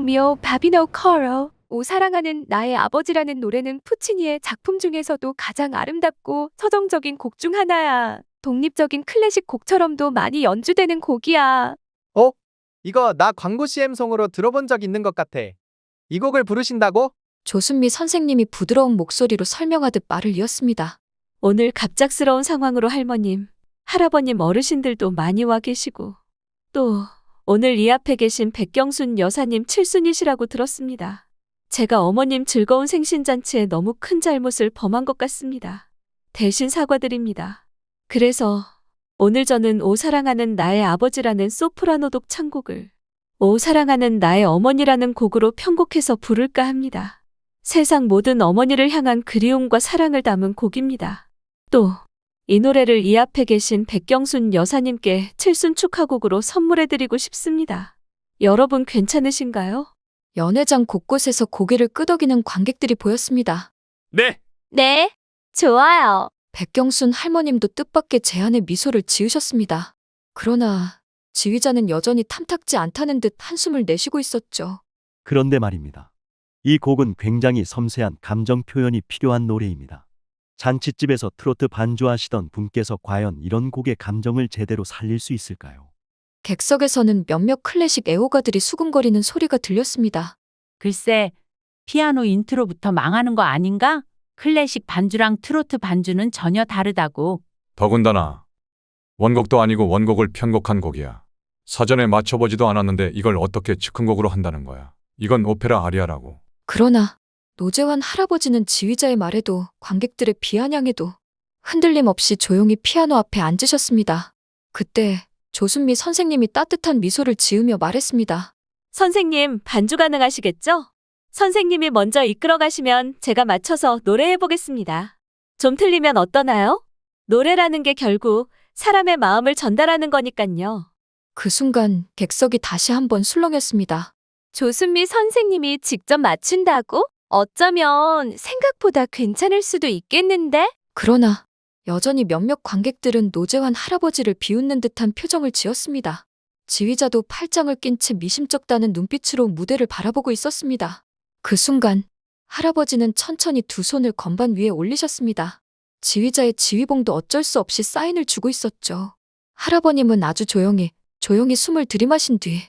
미오 바비노 커로. 오 사랑하는 나의 아버지라는 노래는 푸치니의 작품 중에서도 가장 아름답고 서정적인 곡 중 하나야. 독립적인 클래식 곡처럼도 많이 연주되는 곡이야. 이거 나 광고 CM송으로 들어본 적 있는 것 같아. 이 곡을 부르신다고? 조순미 선생님이 부드러운 목소리로 설명하듯 말을 이었습니다. 오늘 갑작스러운 상황으로 할머님, 할아버님 어르신들도 많이 와 계시고 또 오늘 이 앞에 계신 백경순 여사님 칠순이시라고 들었습니다. 제가 어머님 즐거운 생신잔치에 너무 큰 잘못을 범한 것 같습니다. 대신 사과드립니다. 그래서 오늘 저는 오 사랑하는 나의 아버지라는 소프라노 독창곡을 오 사랑하는 나의 어머니라는 곡으로 편곡해서 부를까 합니다. 세상 모든 어머니를 향한 그리움과 사랑을 담은 곡입니다. 또 이 노래를 이 앞에 계신 백경순 여사님께 칠순 축하곡으로 선물해드리고 싶습니다. 여러분 괜찮으신가요? 연회장 곳곳에서 고개를 끄덕이는 관객들이 보였습니다. 네, 네, 좋아요. 백경순 할머님도 뜻밖의 제안에 미소를 지으셨습니다. 그러나 지휘자는 여전히 탐탁지 않다는 듯 한숨을 내쉬고 있었죠. 그런데 말입니다. 이 곡은 굉장히 섬세한 감정 표현이 필요한 노래입니다. 잔칫집에서 트로트 반주하시던 분께서 과연 이런 곡의 감정을 제대로 살릴 수 있을까요? 객석에서는 몇몇 클래식 애호가들이 수군거리는 소리가 들렸습니다. 글쎄, 피아노 인트로부터 망하는 거 아닌가? 클래식 반주랑 트로트 반주는 전혀 다르다고. 더군다나 원곡도 아니고 원곡을 편곡한 곡이야. 사전에 맞춰보지도 않았는데 이걸 어떻게 즉흥곡으로 한다는 거야. 이건 오페라 아리아라고. 그러나 노재환 할아버지는 지휘자의 말에도 관객들의 비아냥에도 흔들림 없이 조용히 피아노 앞에 앉으셨습니다. 그때 조순미 선생님이 따뜻한 미소를 지으며 말했습니다. 선생님, 반주 가능하시겠죠? 선생님이 먼저 이끌어 가시면 제가 맞춰서 노래해 보겠습니다. 좀 틀리면 어떠나요? 노래라는 게 결국 사람의 마음을 전달하는 거니깐요. 그 순간 객석이 다시 한번 술렁였습니다. 조순미 선생님이 직접 맞춘다고? 어쩌면 생각보다 괜찮을 수도 있겠는데? 그러나 여전히 몇몇 관객들은 노재환 할아버지를 비웃는 듯한 표정을 지었습니다. 지휘자도 팔짱을 낀 채 미심쩍다는 눈빛으로 무대를 바라보고 있었습니다. 그 순간 할아버지는 천천히 두 손을 건반 위에 올리셨습니다. 지휘자의 지휘봉도 어쩔 수 없이 사인을 주고 있었죠. 할아버님은 아주 조용히 숨을 들이마신 뒤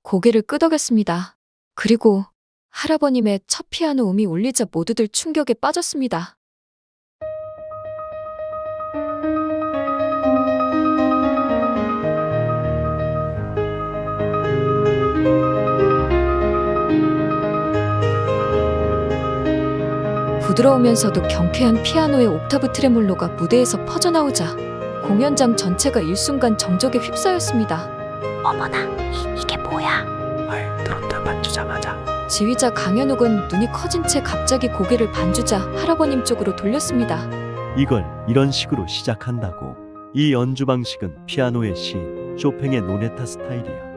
고개를 끄덕였습니다. 그리고 할아버님의 첫 피아노 음이 울리자 모두들 충격에 빠졌습니다. 부드러우면서도 경쾌한 피아노의 옥타브 트레몰로가 무대에서 퍼져나오자 공연장 전체가 일순간 정적에 휩싸였습니다. 어머나, 이게 뭐야? 헐, 트로트 반주자마자 지휘자 강현욱은 눈이 커진 채 갑자기 고개를 반주자 할아버님 쪽으로 돌렸습니다. 이걸 이런 식으로 시작한다고. 이 연주 방식은 피아노의 시인 쇼팽의 노네타 스타일이야.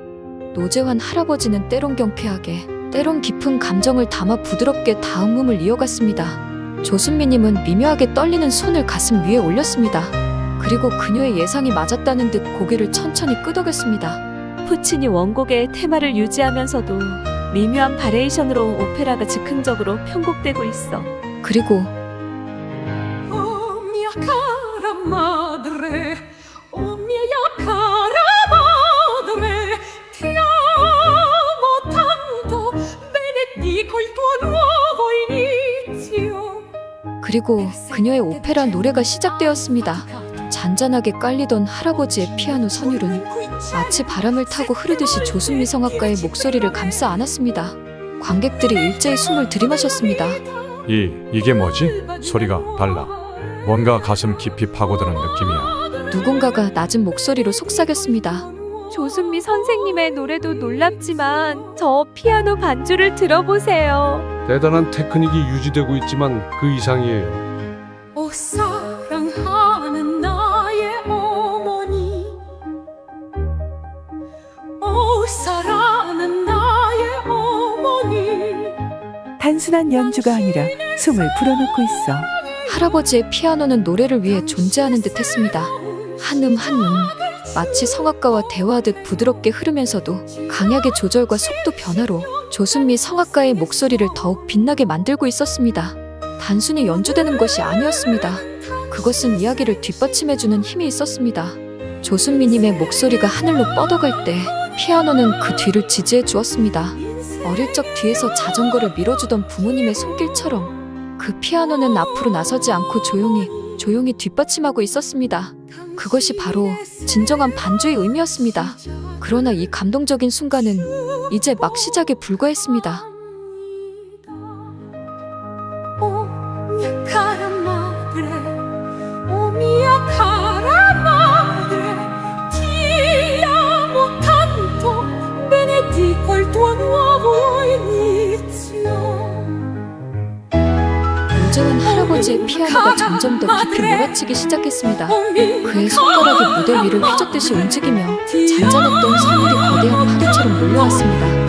노재환 할아버지는 때론 경쾌하게 때론 깊은 감정을 담아 부드럽게 다음 음을 이어갔습니다. 조순미님은 미묘하게 떨리는 손을 가슴 위에 올렸습니다. 그리고 그녀의 예상이 맞았다는 듯 고개를 천천히 끄덕였습니다. 푸치니 원곡의 테마를 유지하면서도 미묘한 바레이션으로 오페라가 즉흥적으로 편곡되고 있어. 그리고 그리고 그녀의 오페라 노래가 시작되었습니다. 잔잔하게 깔리던 할아버지의 피아노 선율은 마치 바람을 타고 흐르듯이 조순미 성악가의 목소리를 감싸 안았습니다. 관객들이 일제히 숨을 들이마셨습니다. 이게 뭐지? 소리가 달라. 뭔가 가슴 깊이 파고드는 느낌이야. 누군가가 낮은 목소리로 속삭였습니다. 조순미 선생님의 노래도 놀랍지만 저 피아노 반주를 들어보세요. 대단한 테크닉이 유지되고 있지만 그 이상이에요. 오 사랑하는 나의 어머니, 오 사랑하는 나의 어머니. 단순한 연주가 아니라 숨을 불어넣고 있어. 할아버지의 피아노는 노래를 위해 존재하는 듯 했습니다. 한 음 한 음, 마치 성악가와 대화하듯 부드럽게 흐르면서도 강약의 조절과 속도 변화로 조순미 성악가의 목소리를 더욱 빛나게 만들고 있었습니다. 단순히 연주되는 것이 아니었습니다. 그것은 이야기를 뒷받침해주는 힘이 있었습니다. 조순미님의 목소리가 하늘로 뻗어갈 때 피아노는 그 뒤를 지지해 주었습니다. 어릴 적 뒤에서 자전거를 밀어주던 부모님의 손길처럼 그 피아노는 앞으로 나서지 않고 조용히 뒷받침하고 있었습니다. 그것이 바로 진정한 반주의 의미였습니다. 그러나 이 감동적인 순간은 이제 막 시작에 불과했습니다. 노재환 할아버지의 피아노가 점점 더 깊이 몰아치기 시작했습니다. 그의 손가락이 무대 위를 휘젓듯이 움직이며 잔잔했던 선율이 거대한 파도처럼 몰려왔습니다.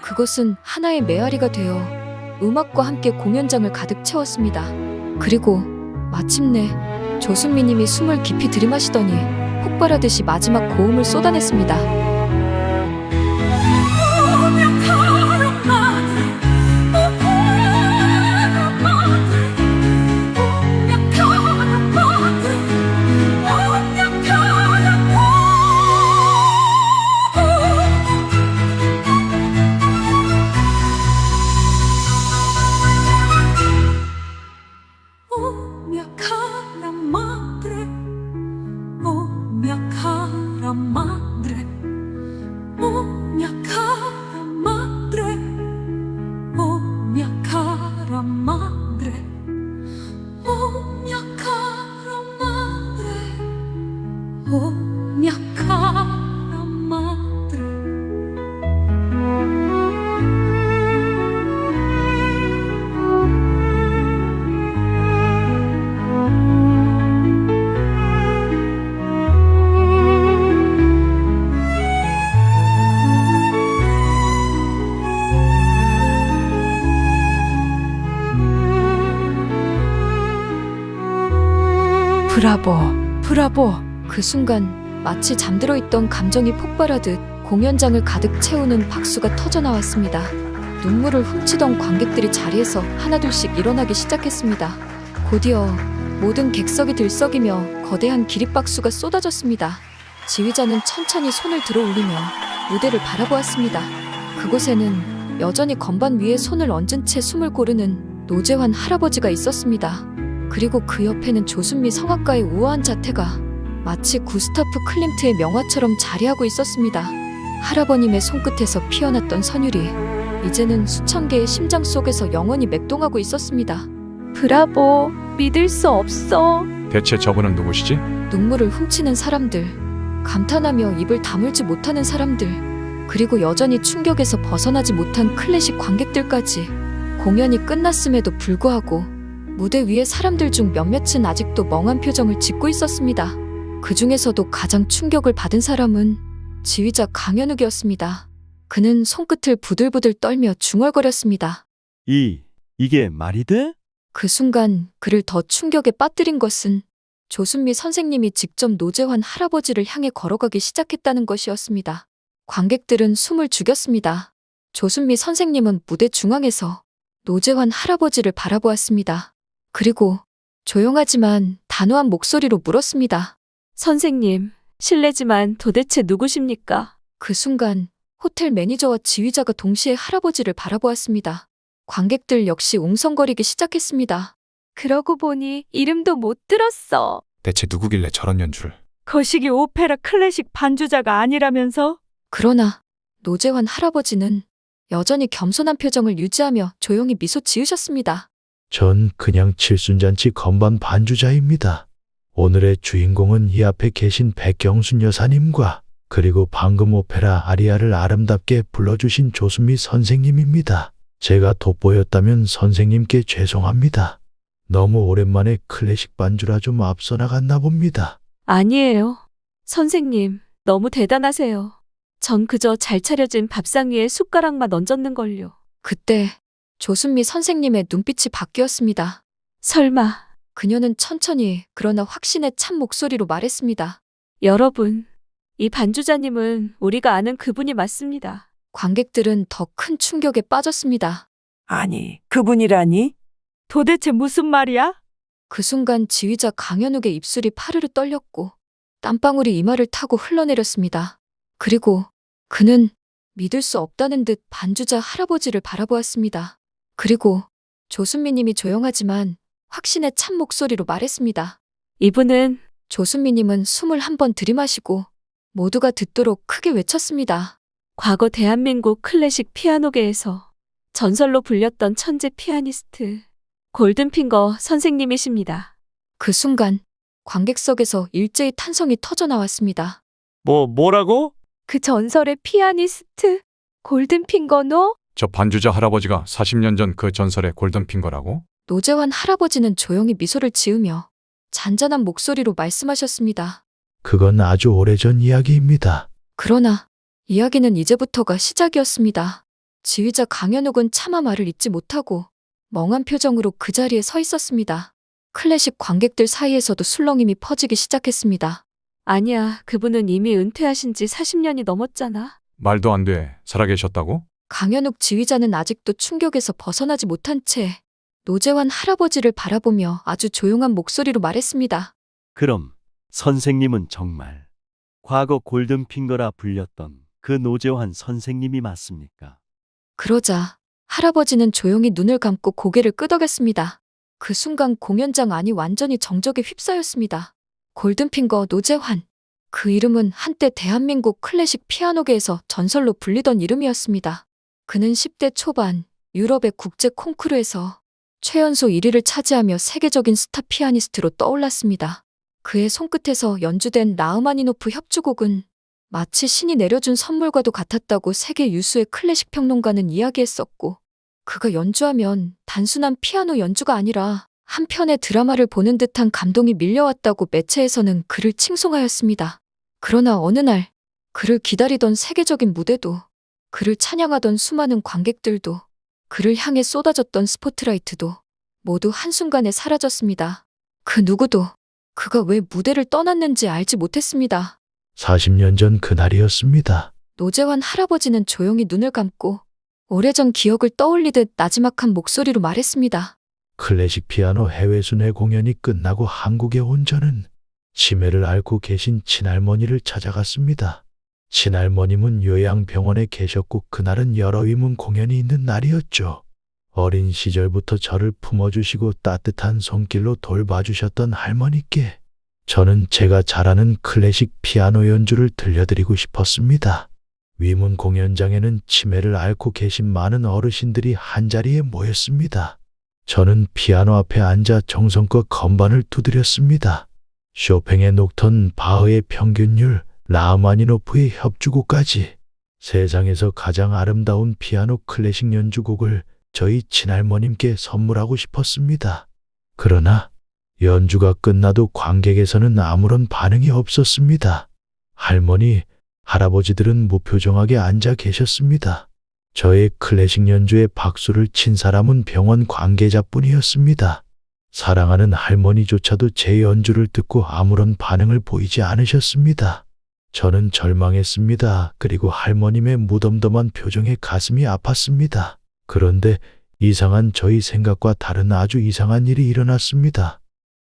그것은 하나의 메아리가 되어 음악과 함께 공연장을 가득 채웠습니다. 그리고 마침내 조순미님이 숨을 깊이 들이마시더니 폭발하듯이 마지막 고음을 쏟아냈습니다. 브라보, 브라보. 그 순간 마치 잠들어 있던 감정이 폭발하듯 공연장을 가득 채우는 박수가 터져 나왔습니다. 눈물을 훔치던 관객들이 자리에서 하나둘씩 일어나기 시작했습니다. 곧이어 모든 객석이 들썩이며 거대한 기립박수가 쏟아졌습니다. 지휘자는 천천히 손을 들어 올리며 무대를 바라보았습니다. 그곳에는 여전히 건반 위에 손을 얹은 채 숨을 고르는 노재환 할아버지가 있었습니다. 그리고 그 옆에는 조순미 성악가의 우아한 자태가 마치 구스타프 클림트의 명화처럼 자리하고 있었습니다. 할아버님의 손끝에서 피어났던 선율이 이제는 수천 개의 심장 속에서 영원히 맥동하고 있었습니다. 브라보, 믿을 수 없어. 대체 저분은 누구시지? 눈물을 훔치는 사람들, 감탄하며 입을 다물지 못하는 사람들, 그리고 여전히 충격에서 벗어나지 못한 클래식 관객들까지. 공연이 끝났음에도 불구하고 무대 위의 사람들 중 몇몇은 아직도 멍한 표정을 짓고 있었습니다. 그 중에서도 가장 충격을 받은 사람은 지휘자 강현욱이었습니다. 그는 손끝을 부들부들 떨며 중얼거렸습니다. 이게 말이 돼? 그 순간 그를 더 충격에 빠뜨린 것은 조순미 선생님이 직접 노재환 할아버지를 향해 걸어가기 시작했다는 것이었습니다. 관객들은 숨을 죽였습니다. 조순미 선생님은 무대 중앙에서 노재환 할아버지를 바라보았습니다. 그리고 조용하지만 단호한 목소리로 물었습니다. 선생님, 실례지만 도대체 누구십니까? 그 순간 호텔 매니저와 지휘자가 동시에 할아버지를 바라보았습니다. 관객들 역시 웅성거리기 시작했습니다. 그러고 보니 이름도 못 들었어. 대체 누구길래 저런 연주를? 거시기 오페라 클래식 반주자가 아니라면서? 그러나 노재환 할아버지는 여전히 겸손한 표정을 유지하며 조용히 미소 지으셨습니다. 전 그냥 칠순잔치 건반 반주자입니다. 오늘의 주인공은 이 앞에 계신 백경순 여사님과 그리고 방금 오페라 아리아를 아름답게 불러주신 조순미 선생님입니다. 제가 돋보였다면 선생님께 죄송합니다. 너무 오랜만에 클래식 반주라 좀 앞서 나갔나 봅니다. 아니에요. 선생님, 너무 대단하세요. 전 그저 잘 차려진 밥상 위에 숟가락만 얹었는걸요. 그때 조순미 선생님의 눈빛이 바뀌었습니다. 설마. 그녀는 천천히 그러나 확신에 찬 목소리로 말했습니다. 여러분, 이 반주자님은 우리가 아는 그분이 맞습니다. 관객들은 더 큰 충격에 빠졌습니다. 아니, 그분이라니? 도대체 무슨 말이야? 그 순간 지휘자 강현욱의 입술이 파르르 떨렸고 땀방울이 이마를 타고 흘러내렸습니다. 그리고 그는 믿을 수 없다는 듯 반주자 할아버지를 바라보았습니다. 그리고 조순미님이 조용하지만 확신에 찬 목소리로 말했습니다. 이분은 조순미님은 숨을 한 번 들이마시고 모두가 듣도록 크게 외쳤습니다. 과거 대한민국 클래식 피아노계에서 전설로 불렸던 천재 피아니스트 골든핑거 선생님이십니다. 그 순간 관객석에서 일제히 탄성이 터져 나왔습니다. 뭐라고? 그 전설의 피아니스트 골든핑거노? 저 반주자 할아버지가 40년 전 그 전설의 골든핑거라고? 노재환 할아버지는 조용히 미소를 지으며 잔잔한 목소리로 말씀하셨습니다. 그건 아주 오래전 이야기입니다. 그러나 이야기는 이제부터가 시작이었습니다. 지휘자 강현욱은 차마 말을 잇지 못하고 멍한 표정으로 그 자리에 서 있었습니다. 클래식 관객들 사이에서도 술렁임이 퍼지기 시작했습니다. 아니야, 그분은 이미 은퇴하신 지 40년이 넘었잖아. 말도 안 돼. 살아계셨다고? 강현욱 지휘자는 아직도 충격에서 벗어나지 못한 채 노재환 할아버지를 바라보며 아주 조용한 목소리로 말했습니다. 그럼 선생님은 정말 과거 골든핑거라 불렸던 그 노재환 선생님이 맞습니까? 그러자 할아버지는 조용히 눈을 감고 고개를 끄덕였습니다. 그 순간 공연장 안이 완전히 정적에 휩싸였습니다. 골든핑거 노재환. 그 이름은 한때 대한민국 클래식 피아노계에서 전설로 불리던 이름이었습니다. 그는 10대 초반 유럽의 국제 콩쿠르에서 최연소 1위를 차지하며 세계적인 스타 피아니스트로 떠올랐습니다. 그의 손끝에서 연주된 라흐마니노프 협주곡은 마치 신이 내려준 선물과도 같았다고 세계 유수의 클래식 평론가는 이야기했었고, 그가 연주하면 단순한 피아노 연주가 아니라 한 편의 드라마를 보는 듯한 감동이 밀려왔다고 매체에서는 그를 칭송하였습니다. 그러나 어느 날 그를 기다리던 세계적인 무대도, 그를 찬양하던 수많은 관객들도, 그를 향해 쏟아졌던 스포트라이트도 모두 한순간에 사라졌습니다. 그 누구도 그가 왜 무대를 떠났는지 알지 못했습니다. 40년 전 그날이었습니다. 노재환 할아버지는 조용히 눈을 감고 오래전 기억을 떠올리듯 나지막한 목소리로 말했습니다. 클래식 피아노 해외 순회 공연이 끝나고 한국에 온 저는 치매를 앓고 계신 친할머니를 찾아갔습니다. 친할머님은 요양병원에 계셨고 그날은 여러 위문 공연이 있는 날이었죠. 어린 시절부터 저를 품어주시고 따뜻한 손길로 돌봐주셨던 할머니께 저는 제가 잘하는 클래식 피아노 연주를 들려드리고 싶었습니다. 위문 공연장에는 치매를 앓고 계신 많은 어르신들이 한자리에 모였습니다. 저는 피아노 앞에 앉아 정성껏 건반을 두드렸습니다. 쇼팽의 녹턴, 바흐의 평균율, 라흐마니노프의 협주곡까지 세상에서 가장 아름다운 피아노 클래식 연주곡을 저희 친할머님께 선물하고 싶었습니다. 그러나 연주가 끝나도 관객에서는 아무런 반응이 없었습니다. 할머니, 할아버지들은 무표정하게 앉아 계셨습니다. 저의 클래식 연주에 박수를 친 사람은 병원 관계자뿐이었습니다. 사랑하는 할머니조차도 제 연주를 듣고 아무런 반응을 보이지 않으셨습니다. 저는 절망했습니다. 그리고 할머님의 무덤덤한 표정에 가슴이 아팠습니다. 그런데 이상한 저희 생각과 다른 아주 이상한 일이 일어났습니다.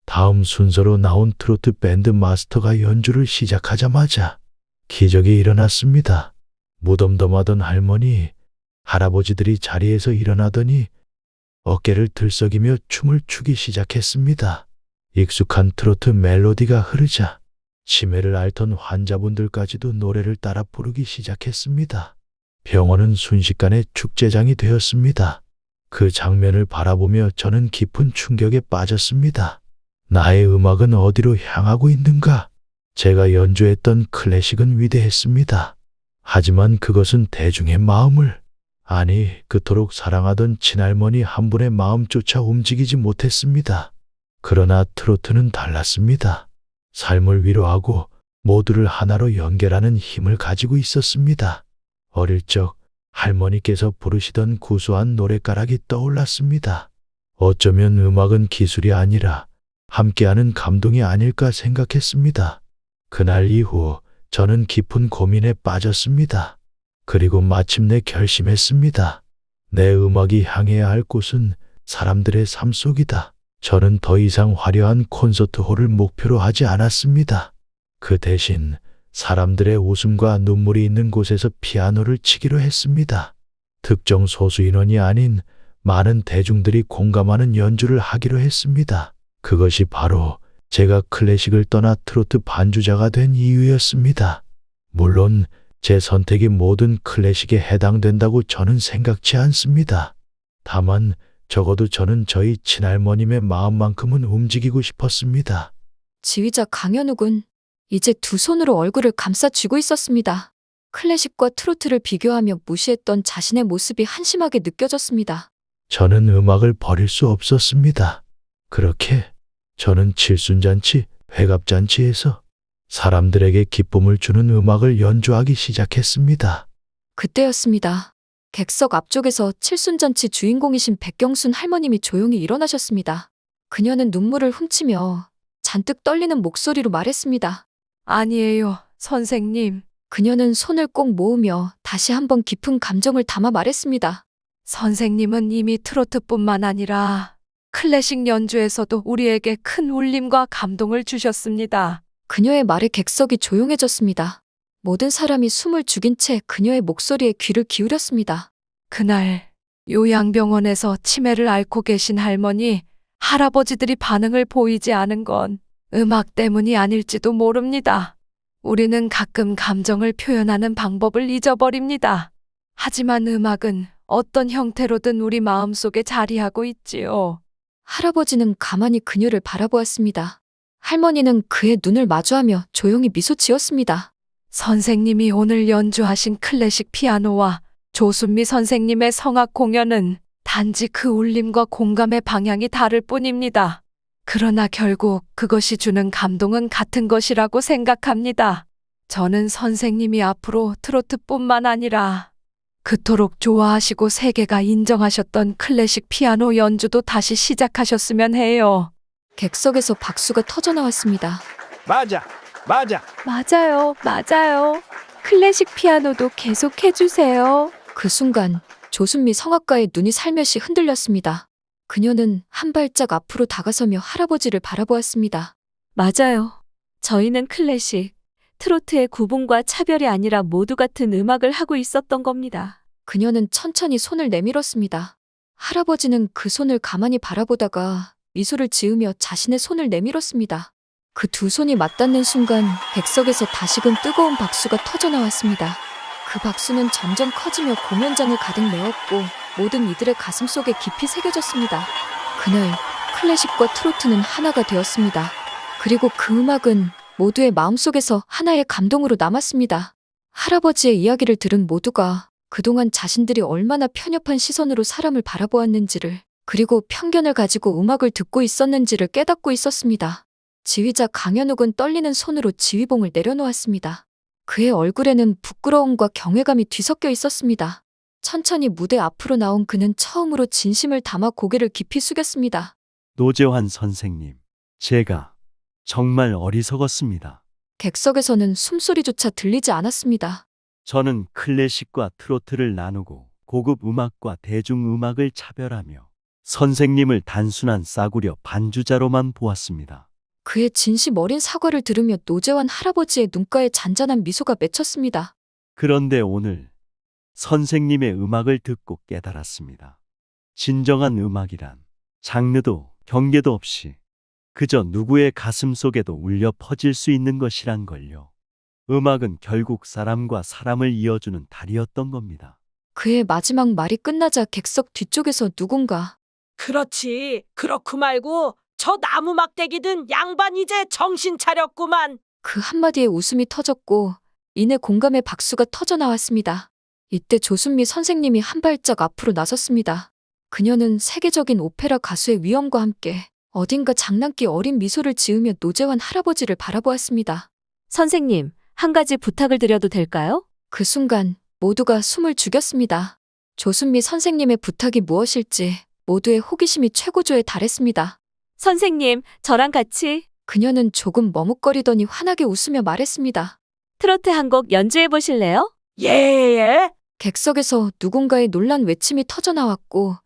다음 순서로 나온 트로트 밴드 마스터가 연주를 시작하자마자 기적이 일어났습니다. 무덤덤하던 할머니, 할아버지들이 자리에서 일어나더니 어깨를 들썩이며 춤을 추기 시작했습니다. 익숙한 트로트 멜로디가 흐르자 치매를 앓던 환자분들까지도 노래를 따라 부르기 시작했습니다. 병원은 순식간에 축제장이 되었습니다. 그 장면을 바라보며 저는 깊은 충격에 빠졌습니다. 나의 음악은 어디로 향하고 있는가? 제가 연주했던 클래식은 위대했습니다. 하지만 그것은 대중의 마음을, 아니 그토록 사랑하던 친할머니 한 분의 마음조차 움직이지 못했습니다. 그러나 트로트는 달랐습니다. 삶을 위로하고 모두를 하나로 연결하는 힘을 가지고 있었습니다. 어릴 적 할머니께서 부르시던 구수한 노랫가락이 떠올랐습니다. 어쩌면 음악은 기술이 아니라 함께하는 감동이 아닐까 생각했습니다. 그날 이후 저는 깊은 고민에 빠졌습니다. 그리고 마침내 결심했습니다. 내 음악이 향해야 할 곳은 사람들의 삶 속이다. 저는 더 이상 화려한 콘서트홀을 목표로 하지 않았습니다. 그 대신 사람들의 웃음과 눈물이 있는 곳에서 피아노를 치기로 했습니다. 특정 소수 인원이 아닌 많은 대중들이 공감하는 연주를 하기로 했습니다. 그것이 바로 제가 클래식을 떠나 트로트 반주자가 된 이유였습니다. 물론 제 선택이 모든 클래식에 해당된다고 저는 생각지 않습니다. 다만 적어도 저는 저희 친할머님의 마음만큼은 움직이고 싶었습니다. 지휘자 강현욱은 이제 두 손으로 얼굴을 감싸 쥐고 있었습니다. 클래식과 트로트를 비교하며 무시했던 자신의 모습이 한심하게 느껴졌습니다. 저는 음악을 버릴 수 없었습니다. 그렇게 저는 칠순잔치, 회갑잔치에서 사람들에게 기쁨을 주는 음악을 연주하기 시작했습니다. 그때였습니다. 객석 앞쪽에서 칠순잔치 주인공이신 백경순 할머님이 조용히 일어나셨습니다. 그녀는 눈물을 훔치며 잔뜩 떨리는 목소리로 말했습니다. 아니에요, 선생님. 그녀는 손을 꼭 모으며 다시 한번 깊은 감정을 담아 말했습니다. 선생님은 이미 트로트뿐만 아니라 클래식 연주에서도 우리에게 큰 울림과 감동을 주셨습니다. 그녀의 말에 객석이 조용해졌습니다. 모든 사람이 숨을 죽인 채 그녀의 목소리에 귀를 기울였습니다. 그날 요양병원에서 치매를 앓고 계신 할머니, 할아버지들이 반응을 보이지 않은 건 음악 때문이 아닐지도 모릅니다. 우리는 가끔 감정을 표현하는 방법을 잊어버립니다. 하지만 음악은 어떤 형태로든 우리 마음속에 자리하고 있지요. 할아버지는 가만히 그녀를 바라보았습니다. 할머니는 그의 눈을 마주하며 조용히 미소 지었습니다. 선생님이 오늘 연주하신 클래식 피아노와 조순미 선생님의 성악 공연은 단지 그 울림과 공감의 방향이 다를 뿐입니다. 그러나 결국 그것이 주는 감동은 같은 것이라고 생각합니다. 저는 선생님이 앞으로 트로트뿐만 아니라 그토록 좋아하시고 세계가 인정하셨던 클래식 피아노 연주도 다시 시작하셨으면 해요. 객석에서 박수가 터져나왔습니다. 맞아. 맞아요. 클래식 피아노도 계속 해주세요. 그 순간 조순미 성악가의 눈이 살며시 흔들렸습니다. 그녀는 한 발짝 앞으로 다가서며 할아버지를 바라보았습니다. 맞아요. 저희는 클래식, 트로트의 구분과 차별이 아니라 모두 같은 음악을 하고 있었던 겁니다. 그녀는 천천히 손을 내밀었습니다. 할아버지는 그 손을 가만히 바라보다가 미소를 지으며 자신의 손을 내밀었습니다. 그 두 손이 맞닿는 순간 객석에서 다시금 뜨거운 박수가 터져나왔습니다. 그 박수는 점점 커지며 공연장을 가득 메웠고 모든 이들의 가슴 속에 깊이 새겨졌습니다. 그날 클래식과 트로트는 하나가 되었습니다. 그리고 그 음악은 모두의 마음속에서 하나의 감동으로 남았습니다. 할아버지의 이야기를 들은 모두가 그동안 자신들이 얼마나 편협한 시선으로 사람을 바라보았는지를, 그리고 편견을 가지고 음악을 듣고 있었는지를 깨닫고 있었습니다. 지휘자 강현욱은 떨리는 손으로 지휘봉을 내려놓았습니다. 그의 얼굴에는 부끄러움과 경외감이 뒤섞여 있었습니다. 천천히 무대 앞으로 나온 그는 처음으로 진심을 담아 고개를 깊이 숙였습니다. 노재환 선생님, 제가 정말 어리석었습니다. 객석에서는 숨소리조차 들리지 않았습니다. 저는 클래식과 트로트를 나누고 고급 음악과 대중음악을 차별하며 선생님을 단순한 싸구려 반주자로만 보았습니다. 그의 진심 어린 사과를 들으며 노재환 할아버지의 눈가에 잔잔한 미소가 맺혔습니다. 그런데 오늘 선생님의 음악을 듣고 깨달았습니다. 진정한 음악이란 장르도 경계도 없이 그저 누구의 가슴 속에도 울려 퍼질 수 있는 것이란 걸요. 음악은 결국 사람과 사람을 이어주는 다리였던 겁니다. 그의 마지막 말이 끝나자 객석 뒤쪽에서 누군가 그렇지. 그렇고 말고 저 나무 막대기 든 양반 이제 정신 차렸구만. 그 한마디에 웃음이 터졌고 이내 공감의 박수가 터져나왔습니다. 이때 조순미 선생님이 한 발짝 앞으로 나섰습니다. 그녀는 세계적인 오페라 가수의 위엄과 함께 어딘가 장난기 어린 미소를 지으며 노재환 할아버지를 바라보았습니다. 선생님, 한 가지 부탁을 드려도 될까요? 그 순간 모두가 숨을 죽였습니다. 조순미 선생님의 부탁이 무엇일지 모두의 호기심이 최고조에 달했습니다. 선생님, 저랑 같이 그녀는 조금 머뭇거리더니 환하게 웃으며 말했습니다. 트로트 한 곡 연주해 보실래요? 예. 객석에서 누군가의 놀란 외침이 터져나왔고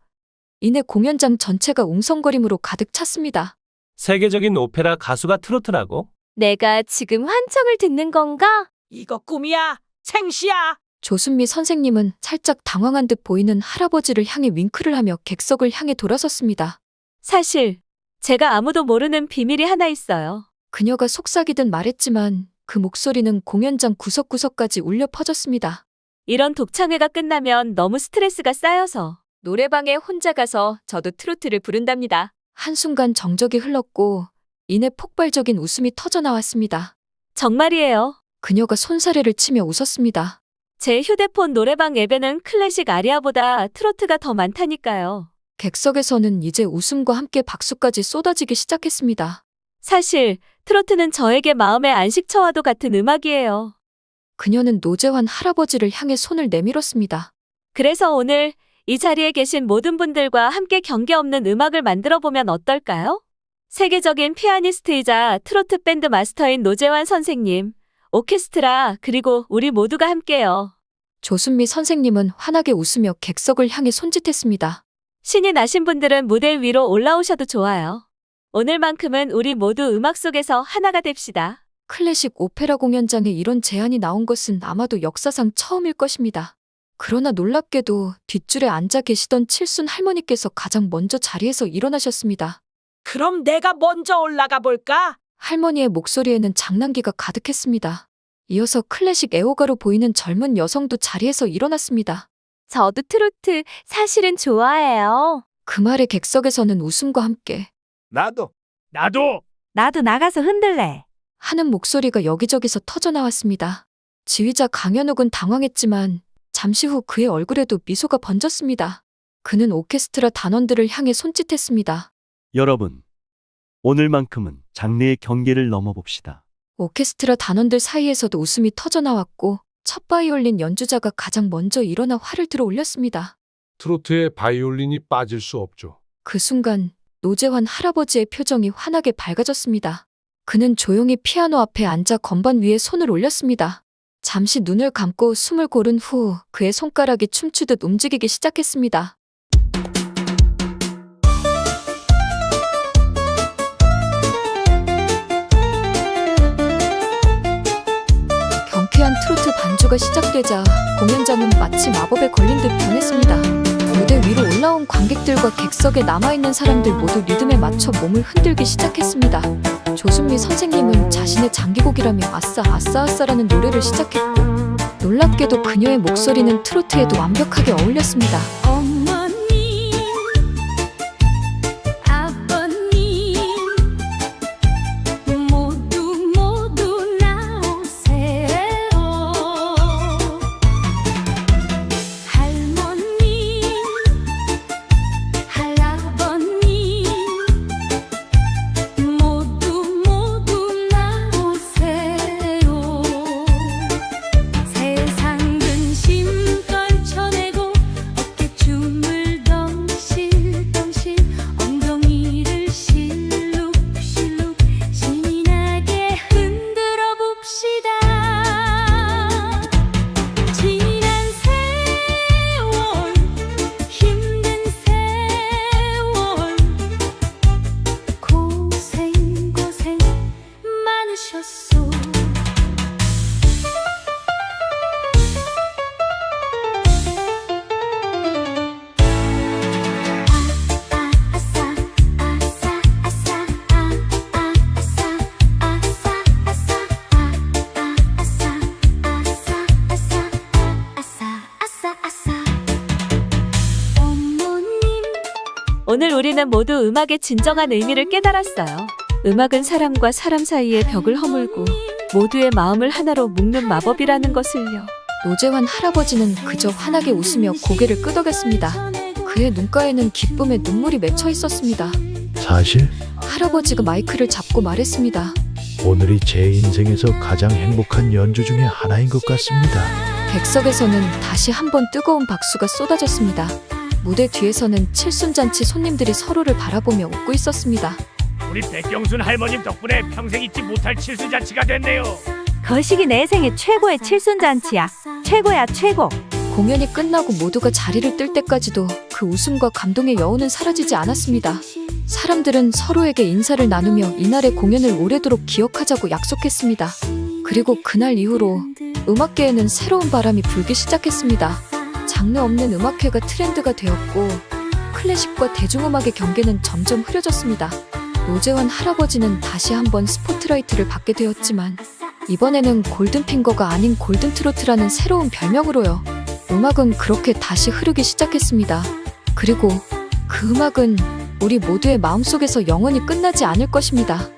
이내 공연장 전체가 웅성거림으로 가득 찼습니다. 세계적인 오페라 가수가 트로트라고? 내가 지금 환청을 듣는 건가? 이거 꿈이야. 생시야. 조순미 선생님은 살짝 당황한 듯 보이는 할아버지를 향해 윙크를 하며 객석을 향해 돌아섰습니다. 사실 제가 아무도 모르는 비밀이 하나 있어요. 그녀가 속삭이듯 말했지만 그 목소리는 공연장 구석구석까지 울려 퍼졌습니다. 이런 독창회가 끝나면 너무 스트레스가 쌓여서 노래방에 혼자 가서 저도 트로트를 부른답니다. 한순간 정적이 흘렀고 이내 폭발적인 웃음이 터져나왔습니다. 정말이에요. 그녀가 손사래를 치며 웃었습니다. 제 휴대폰 노래방 앱에는 클래식 아리아보다 트로트가 더 많다니까요. 객석에서는 이제 웃음과 함께 박수까지 쏟아지기 시작했습니다. 사실 트로트는 저에게 마음의 안식처와도 같은 음악이에요. 그녀는 노재환 할아버지를 향해 손을 내밀었습니다. 그래서 오늘 이 자리에 계신 모든 분들과 함께 경계 없는 음악을 만들어 보면 어떨까요? 세계적인 피아니스트이자 트로트 밴드 마스터인 노재환 선생님, 오케스트라, 그리고 우리 모두가 함께요. 조순미 선생님은 환하게 웃으며 객석을 향해 손짓했습니다. 신이 나신 분들은 무대 위로 올라오셔도 좋아요. 오늘만큼은 우리 모두 음악 속에서 하나가 됩시다. 클래식 오페라 공연장에 이런 제안이 나온 것은 아마도 역사상 처음일 것입니다. 그러나 놀랍게도 뒷줄에 앉아 계시던 칠순 할머니께서 가장 먼저 자리에서 일어나셨습니다. 그럼 내가 먼저 올라가 볼까? 할머니의 목소리에는 장난기가 가득했습니다. 이어서 클래식 애호가로 보이는 젊은 여성도 자리에서 일어났습니다. 저도 트로트 사실은 좋아해요. 그 말에 객석에서는 웃음과 함께 나도. 나도 나가서 흔들래. 하는 목소리가 여기저기서 터져 나왔습니다. 지휘자 강현욱은 당황했지만 잠시 후 그의 얼굴에도 미소가 번졌습니다. 그는 오케스트라 단원들을 향해 손짓했습니다. 여러분, 오늘만큼은 장르의 경계를 넘어봅시다. 오케스트라 단원들 사이에서도 웃음이 터져 나왔고 첫 바이올린 연주자가 가장 먼저 일어나 활을 들어 올렸습니다. 트로트에 바이올린이 빠질 수 없죠. 그 순간 노재환 할아버지의 표정이 환하게 밝아졌습니다. 그는 조용히 피아노 앞에 앉아 건반 위에 손을 올렸습니다. 잠시 눈을 감고 숨을 고른 후 그의 손가락이 춤추듯 움직이기 시작했습니다. 경쾌한 트로트 반주가 시작되자 공연장은 마치 마법에 걸린 듯 변했습니다. 무대 위로 올라온 관객들과 객석에 남아있는 사람들 모두 리듬에 맞춰 몸을 흔들기 시작했습니다. 조순미 선생님은 자신의 장기곡이라며 아싸 아싸 아싸라는 노래를 시작했고 놀랍게도 그녀의 목소리는 트로트에도 완벽하게 어울렸습니다. 어머님, 아버님, 모두 나오세요. 할머님, 할아버님, 모두 나오세요. 세상 근심 떨쳐내고 어깨춤을 덩실덩실 엉덩이를 실룩실룩 신이 나게 흔들어 봅시다. 지난 세월 힘든 세월 고생 많으셨소. 오늘 우리는 모두 음악의 진정한 의미를 깨달았어요. 음악은 사람과 사람 사이의 벽을 허물고 모두의 마음을 하나로 묶는 마법이라는 것을요. 노재환 할아버지는 그저 환하게 웃으며 고개를 끄덕였습니다. 그의 눈가에는 기쁨의 눈물이 맺혀 있었습니다. 사실 할아버지가 마이크를 잡고 말했습니다. 오늘이 제 인생에서 가장 행복한 연주 중에 하나인 것 같습니다. 객석에서는 다시 한번 뜨거운 박수가 쏟아졌습니다. 무대 뒤에서는 칠순잔치 손님들이 서로를 바라보며 웃고 있었습니다. 우리 백경순 할머님 덕분에 평생 잊지 못할 칠순잔치가 됐네요. 거시기 내 생애 최고의 칠순잔치야. 최고야 최고. 공연이 끝나고 모두가 자리를 뜰 때까지도 그 웃음과 감동의 여운은 사라지지 않았습니다. 사람들은 서로에게 인사를 나누며 이날의 공연을 오래도록 기억하자고 약속했습니다. 그리고 그날 이후로 음악계에는 새로운 바람이 불기 시작했습니다. 장르 없는 음악회가 트렌드가 되었고 클래식과 대중음악의 경계는 점점 흐려졌습니다. 노재환 할아버지는 다시 한번 스포트라이트를 받게 되었지만 이번에는 골든핑거가 아닌 골든트로트라는 새로운 별명으로요. 음악은 그렇게 다시 흐르기 시작했습니다. 그리고 그 음악은 우리 모두의 마음속에서 영원히 끝나지 않을 것입니다.